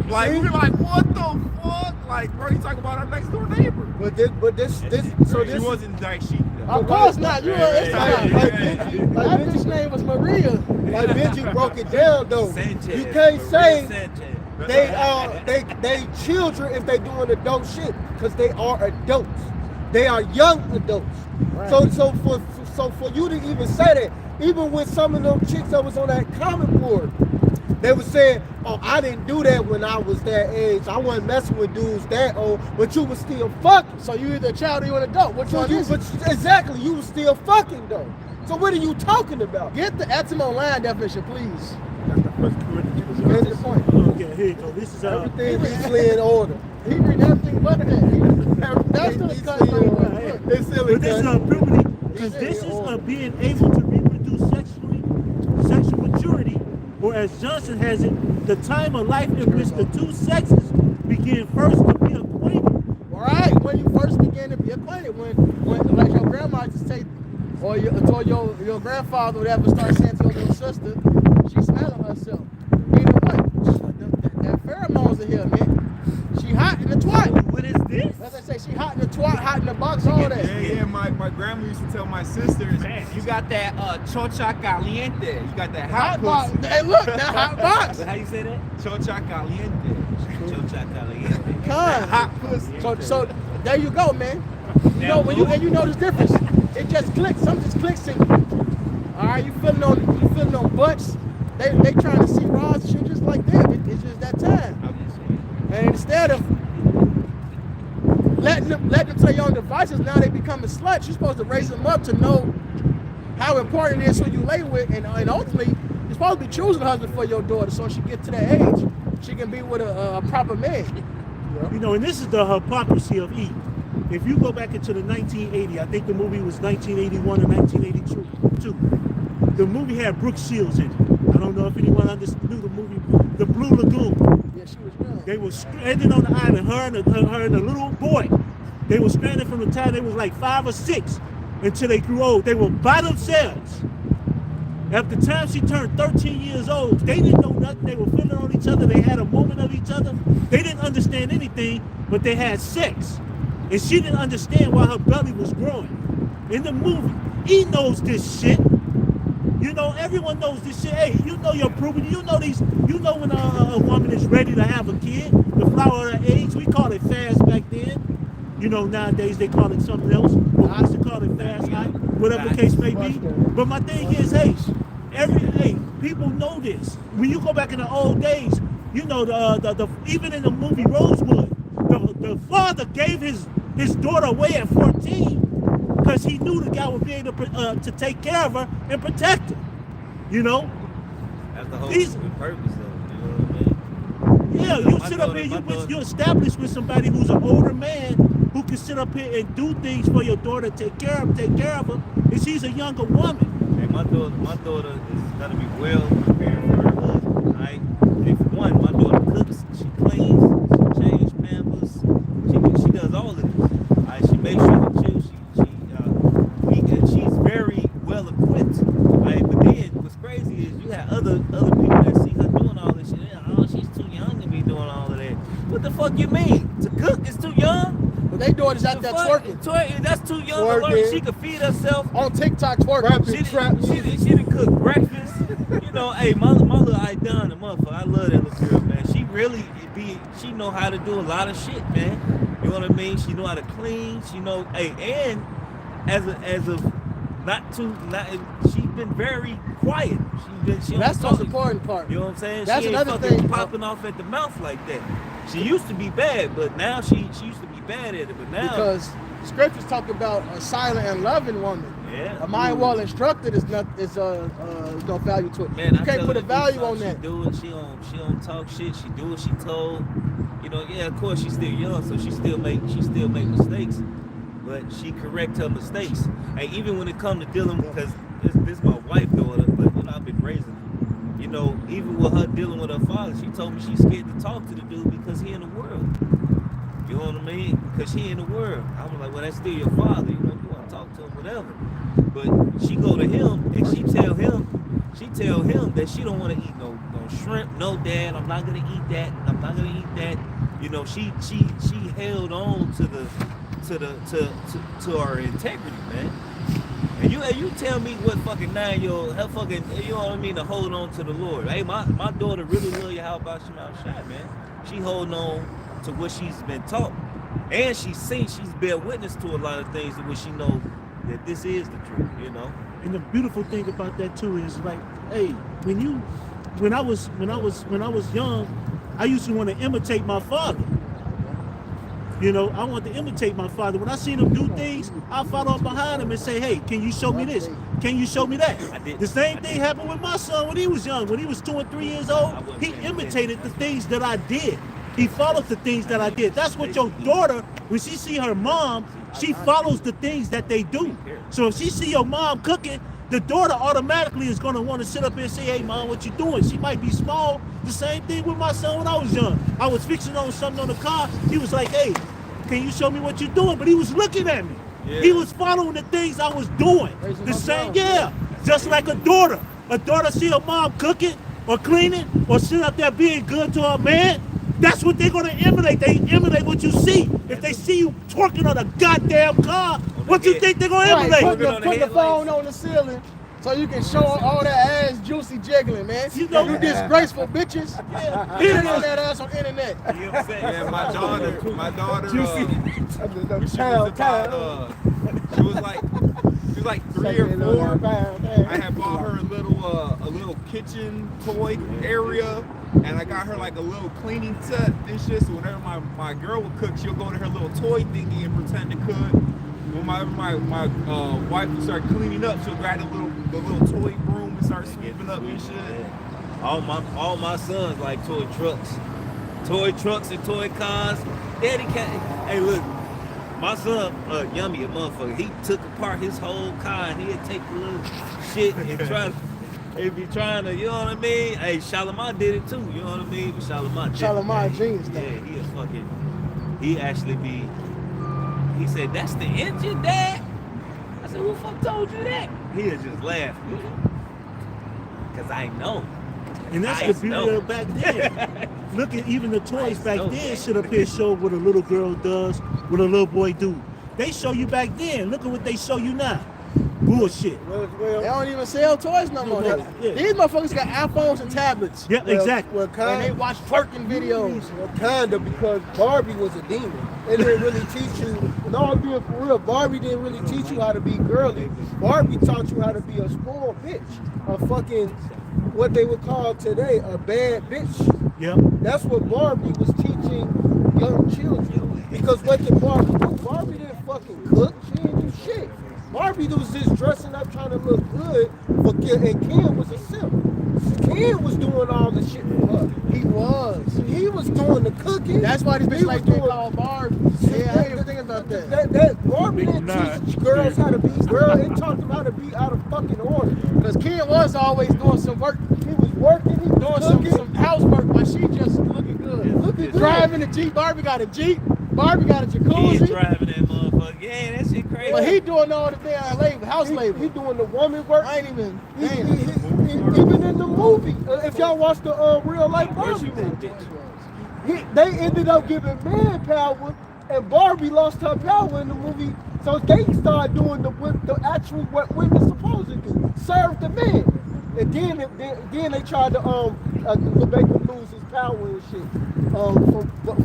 Like we were like, what the fuck? Like, bro, you talking about our next door neighbor? She wasn't Dashiki. Of course not. You are. It's Yeah, not. yeah. That bitch name was Maria. Like Benji broke it down though. Sanchez, You can't say Sanchez. they children if they doing adult shit because they are adults. They are young adults. Right. So for you to even say that, even with some of them chicks that was on that comment board, they were saying, "Oh, I didn't do that when I was that age. I wasn't messing with dudes that old, but you was still fucking." So you either a child or you an adult. Which one is it? Exactly, you was still fucking though. So what are you talking about? Get the Etymon line definition, please. That's the first Corinthians. Get to the point. Okay, here you go. This is Everything usually in order. He read everything but that. That's the cut. It's silly. But this is puberty, because this is being able to reproduce sexual maturity, or as Johnson has it, the time of life in which the two sexes begin first to be acquainted. All right, when you first begin to be acquainted, when like your grandma used to say, or your grandfather would ever start saying to your little sister, she's smelling herself. Either way, that pheromones in here, man. She hot in the twat. What is this? As I say, she hot in the twat, hot in the box, all that. Yeah, my grandma used to tell my sisters, you got that chocha caliente. You got that hot Hot box. pussy. Hey, look, that hot box. How you say that? Chocha caliente. Chocha caliente. Con. Hot pussy. So there you go, man. You know when you know the difference. It just clicks. Something just clicks in you. All right, you feeling on butts. They trying to see Ross shit just like that. It's just that time. And instead of letting them play on devices, now they becoming sluts. You're supposed to raise them up to know how important it is who you lay with, and ultimately you're supposed to be choosing a husband for your daughter, so she get to that age, she can be with a proper man. You know, and this is the hypocrisy of Eve. If you go back into the 1980, I think the movie was 1981 or 1982. The movie had Brooke Shields in it. I don't know if anyone understood the movie, The Blue Lagoon. Yeah, she was young. They were stranded on the island, her and a little boy. They were stranded from the time they was like 5 or 6 until they grew old. They were by themselves. At the time she turned 13 years old, they didn't know nothing. They were feeling on each other. They had a moment of each other. They didn't understand anything, but they had sex. And she didn't understand why her belly was growing. In the movie, he knows this shit. You know, everyone knows this shit. Hey, you know your puberty. You know these. You know when a woman is ready to have a kid, the flower of her age. We called it fast back then. You know, nowadays they call it something else. But I used to call it fast, whatever the case may be. But my thing is, hey, people know this. When you go back in the old days, you know, the even in the movie Rosewood, the father gave his daughter away at 14 because he knew the guy would be able to take care of her and protect her. You know? That's the whole These- purpose of it. You know what I mean? Yeah, you My sit up daughter- here, my you establish with somebody who's an older man who can sit up here and do things for your daughter, take care of her, and she's a younger woman. And my daughter is gonna be well prepared for her husband. Right? If one, my daughter cooks, she cleans, she changes pampers, she does all of this. Right? She makes sure that she's very well equipped. Right? But then what's crazy is you have other people that see her doing all this shit. Oh, she's too young to be doing all of that. What the fuck you mean? To cook? got that fuck? twerking. That's too young to learn. Twerking. She could feed herself. On TikTok twerking. Rapping trap She music. done cook breakfast. You know, hey, my little Idon, the motherfucker, I love that little girl, man. She really she know how to do a lot of shit, man. You know what I mean? She know how to clean. She know, hey, and as of she's been very quiet. She That's the don't most talk. important part. You know what I'm saying? That's she ain't another fucking thing. popping off at the mouth like that. She used to be bad, but now she used to be bad at it. But now, Because scriptures talk about a silent and loving woman. yeah, A mind well instructed is no value to it. man, You can't put a value on She that. do it. She don't talk shit. She do what she told. You know, yeah, of course she's still young, so she still make mistakes. But she correct her mistakes. Hey, even when it comes to dealing, because this my wife daughter, but you know I've been raising her. You know, even with her dealing with her father, she told me she's scared to talk to the dude because he in the world. You know what I mean? Because he in the world. I was like, well, that's still your father. You know, if you want to talk to him, whatever. But she go to him and she tell him that she don't want to eat no shrimp. No, Dad, I'm not gonna eat that. I'm not gonna eat that. You know, she held on to her integrity, man. And you tell me what fucking 9-year-old, her fucking, you know what I mean, to hold on to the Lord. Hey, my daughter really love YAHAWASHI, man. She holding on to what she's been taught. And she's bear witness to a lot of things in which she knows that this is the truth, you know. And the beautiful thing about that too is like, hey, when I was young, I used to want to imitate my father. You know, I wanted to imitate my father. When I seen him do things, I follow up behind him and say, hey, can you show me this? Can you show me that? I did. The same thing happened with my son when he was young. When he was 2 and 3 years old, he imitated the things that I did. He followed the things that I did. That's what your daughter, when she see her mom, she follows the things that they do. So if she see your mom cooking, the daughter automatically is going to want to sit up and say, hey, mom, what you doing? She might be small. The same thing with my son when I was young. I was fixing on something on the car. He was like, hey, can you show me what you're doing? But he was looking at me. Yeah. He was following the things I was doing. Raising The my same, son. yeah. Just like a daughter. A daughter see her mom cooking or cleaning or sitting up there being good to her man. That's what they're going to emulate. They emulate what you see. If they see you twerking on a goddamn car, what you think they're going to Right, emulate? put the phone on the ceiling so you can show all that ass juicy jiggling, man. You know- You disgraceful bitches. Yeah. Hitting on that ass on the internet. You know what I'm saying? Yeah, my daughter, she was like 3 or 4. I had bought her a little kitchen toy area, and I got her like a little cleaning set and shit. So whenever my girl would cook, she'll go to her little toy thingy and pretend to cook. When my wife would start cleaning up, she'll grab the little toy broom and start sweeping up and shit. All my sons like toy trucks and toy cars. Daddy can't. Hey, look, my son, Yummy, a motherfucker. He took apart his whole car and he'd take the little shit and he'd be trying to, you know what I mean? Hey, Shalimar did it too, you know what I mean? But Shalimar genius, though. Yeah, he actually be. He said, "That's the engine, Dad." I said, "Who the fuck told you that?" He'll just laugh. Cause I know. And that's the beauty of back then. Look at even the toys back then sit up here show what a little girl does, what a little boy do. They show you back then. Look at what they show you now. Bullshit. They don't even sell toys no more. Yeah. These motherfuckers got iPhones and tablets. Yeah, exactly. Well, And they watch twerking videos. Well, kinda, because Barbie was a demon. It didn't really teach you. No, I'm being for real. Barbie didn't really teach you how to be girly. Barbie taught you how to be a spoiled bitch, a fucking what they would call today a bad bitch. Yep. That's what Barbie was teaching young children. Because what did Barbie do? Barbie didn't fucking cook. She didn't do shit. Barbie was just dressing up trying to look good for Ken, and Ken was a simp. Ken was doing all the shit for her. He was. He was doing the cooking. That's why this bitch He like was being doing- called Barb. Yeah, I ain't even thinking about that. That Barbie didn't Big teach girls how to be girls. It taught them how to be out of fucking order. Because Ken was always doing some work, He was working, he was doing cooking. some housework, but she just looking good. Looking good. Driving a Jeep. Barbie got a Jeep. Barbie got a He jacuzzi. driving that motherfucker. Yeah, that shit crazy. But he doing all the damn labor, house labor. He doing the woman work. I ain't even. He- Damn. even in the movie, if y'all watch the real life Worship Barbie that movie, bitch. they ended up giving manpower and Barbie lost her power in the movie, so they started doing the actual what women supposed to do, serve the men. And then they tried to make him lose his power and shit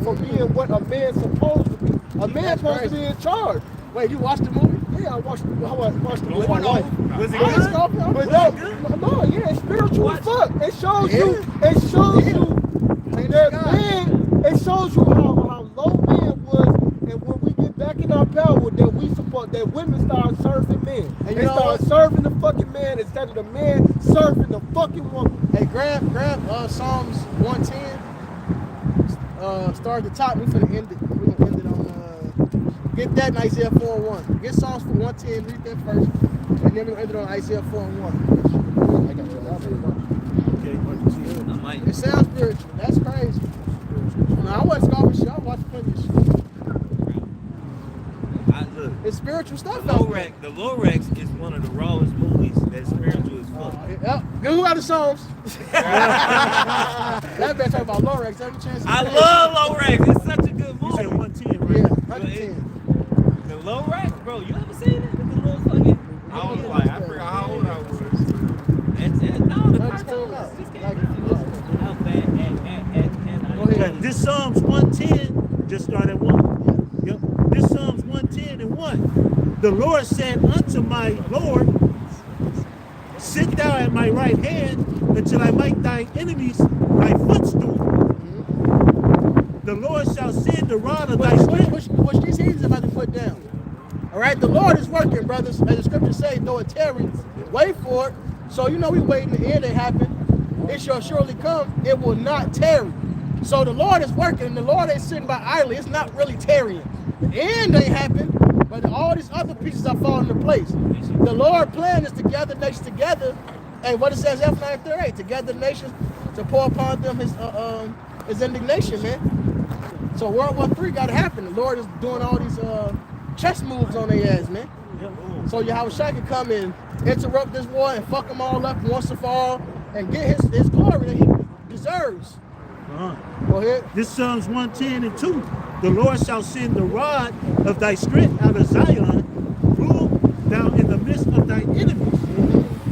for being what a man's supposed to be. A man's supposed to be in charge. Wait, you watched the movie? Yeah, I watched the movie with my no. wife. Was it I ain't good? scoffing. But no, yeah, it's spiritual as fuck. It shows Yeah. you that man, it shows you how low man was, and when we get back in our power, that we support that women start serving men. And They you know start what? serving the fucking man instead of the man serving the fucking woman. Hey, grab Psalms 110. Start at the top. We finna end it. We gonna end it on. Get that in Isaiah 4:1. Get Psalms 110. Read that first, and then we gonna end it on Isaiah 4:1. I got you. I might. It sounds spiritual. That's crazy. No, I wasn't scoffing shit. I watched plenty of shit. Look, It's spiritual stuff out there. The Lorax is one of the rawest movies that's spiritual as fuck. Yep. Who got the songs? That bitch talking about Lorex every chance. I love Lorax. It's such a good You said movie. 110, Yeah, right? 110. The Lorax, bro. You ever seen it? With the little fucking. I was like, I forgot how old I was. That's it. No, the That just cartoon. came out. Just came Like, out. Out bad Go ahead. This Psalms 110 just started at 1. Yep. This Psalms 110 and 1. The Lord said unto my Lord, sit thou at my right hand until I make thine enemies thy footstool. The Lord shall send the rod of thy strength. Which these heathens about to put down. All right, the Lord is working, brothers. As the scriptures say, though it tarry, wait for it. So you know we waiting the end to happen. It shall surely come. It will not tarry. So the Lord is working. The Lord ain't sitting by idly. It's not really tarrying. The end ain't happened, but all these other pieces are falling into place. The Lord plan is to gather nations together. And what it says, F9:38, to gather nations to pour upon them his indignation, man. So World War III got to happen. The Lord is doing all these chess moves on their ass, man. So YAHAWASHI can come and interrupt this war and fuck them all up once and for all and get his glory that he deserves. Go ahead. This Psalms 110 and 2. The Lord shall send the rod of thy strength out of Zion, rule thou in the midst of thy enemies.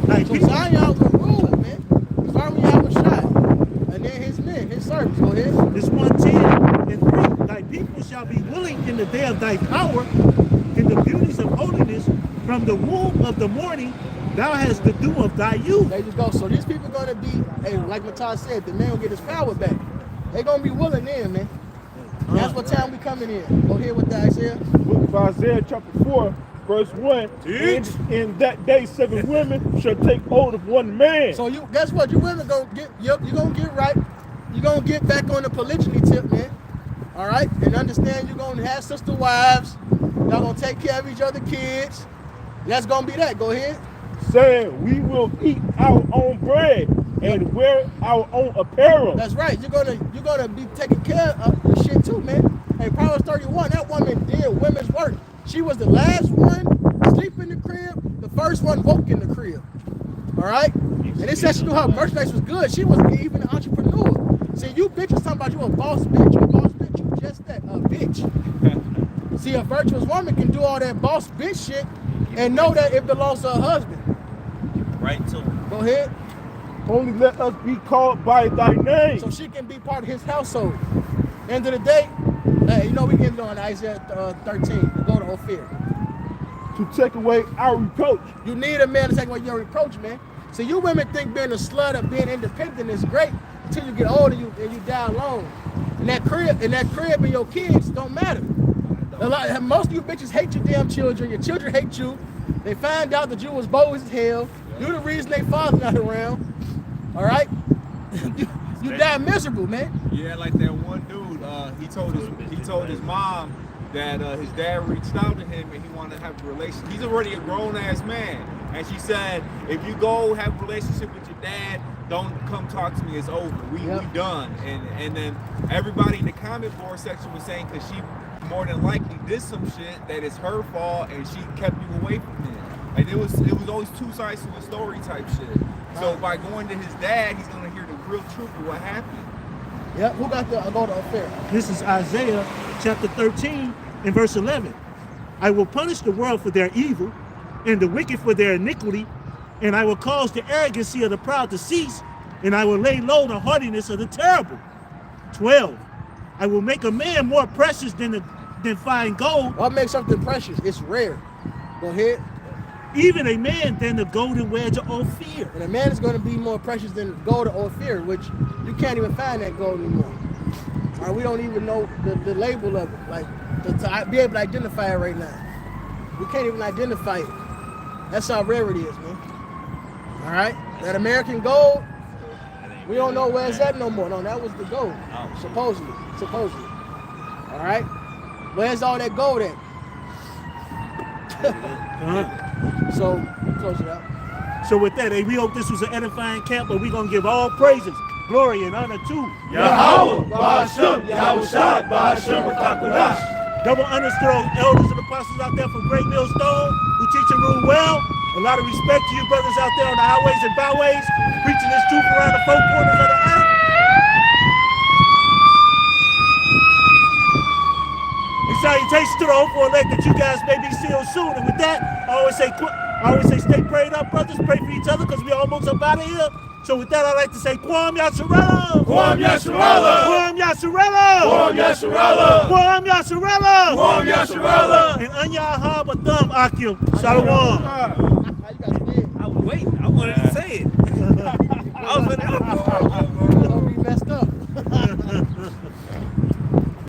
Thy So people, Zion will rule, man. Start with YAHAWASHI. And then his men, his servants. Go ahead. this 110 and 3. Thy people shall be willing in the day of thy power, in the beauties of holiness, from the womb of the morning, thou hast the dew of thy youth. There you go. So these people going to be, hey, like Matai said, the man will get his power back. They're going to be willing in, man. That's what time we coming in. Go ahead with that, Isaiah. Book of Isaiah chapter 4, verse 1. In that day 7 women shall take hold of one man. So you guess what? You women gonna get, yep, you're gonna get right. You're gonna get back on the polygyny tip, man. All right? And understand you're gonna have sister wives. Y'all gonna take care of each other kids. That's gonna be that. Go ahead. Saying we will eat our own bread and wear our own apparel. That's right. You're gonna be taking care of the shit too, man. Hey, Proverbs 31, that woman did women's work. She was the last one sleep in the crib, the first one woke in the crib. All right? And it said she knew her merchandise was good. She was even an entrepreneur. See, you bitches talking about you a boss bitch. You a boss bitch. You just that, a bitch. See, a virtuous woman can do all that boss bitch shit and know that it belongs to her husband. Right to Go ahead. Only let us be called by thy name. So she can be part of his household. End of the day, you know we can go on Isaiah 13 and go to Ophir. To take away our reproach. You need a man to take away your reproach, man. So you women think being a slut or being independent is great until you get older and you die alone. And that crib and your kids don't matter. Most of you bitches hate your damn children. Your children hate you. They find out that you was bogus as hell. You the reason they father not around. All right? you die miserable, man. Yeah, like that one dude. He told his mom that his dad reached out to him and he wanted to have a relationship. He's already a grown ass man, and she said, "If you go have a relationship with your dad, don't come talk to me. It's over. We done." And then everybody in the comment board section was saying because she more than likely did some shit that it's her fault and she kept you away from him. Like it was always two sides to a story type shit. So by going to his dad, he's gonna hear the real truth of what happened. Yep, who got the go to affair? This is Isaiah chapter 13, In verse 11, I will punish the world for their evil and the wicked for their iniquity, and I will cause the arrogancy of the proud to cease, and I will lay low the haughtiness of the terrible. 12, I will make a man more precious than fine gold, What makes something precious? It's rare. Go ahead. even a man than the golden wedge of Ophir. And a man is going to be more precious than gold or Ophir, which you can't even find that gold anymore. Or we don't even know the label of it, like to be able to identify it right now. We can't even identify it. That's how rare it is, man. All right, that American gold, we don't know where it's at no more. No, that was the gold, supposedly. All right, where's all that gold at? So close it out. So with that, we hope this was an edifying camp, but we're going to give all praises, glory, and honor to Yahawah, Ba'ashem, Yahawashi, Ba'ashem, Rakakwadash. double honors to those elders and apostles out there from Great Millstone who teach and rule well. A lot of respect to you brothers out there on the highways and byways, preaching this truth around the four corners of the earth. And salutations to the hopeful elect that you guys may be sealed soon. And with that, I always say stay prayed up, brothers. Pray for each other because we're almost up out of here. So with that, I'd like to say, Kwam Yasharella! Kwam Yasharella! Kwam Yasharella! Kwam Yasharella! Kwam Yasharella! Kwam Yasharella! And Anyahab Atham Akim. Shalom. How you guys did? I was waiting. I wanted to say it. I was Don't be messed up.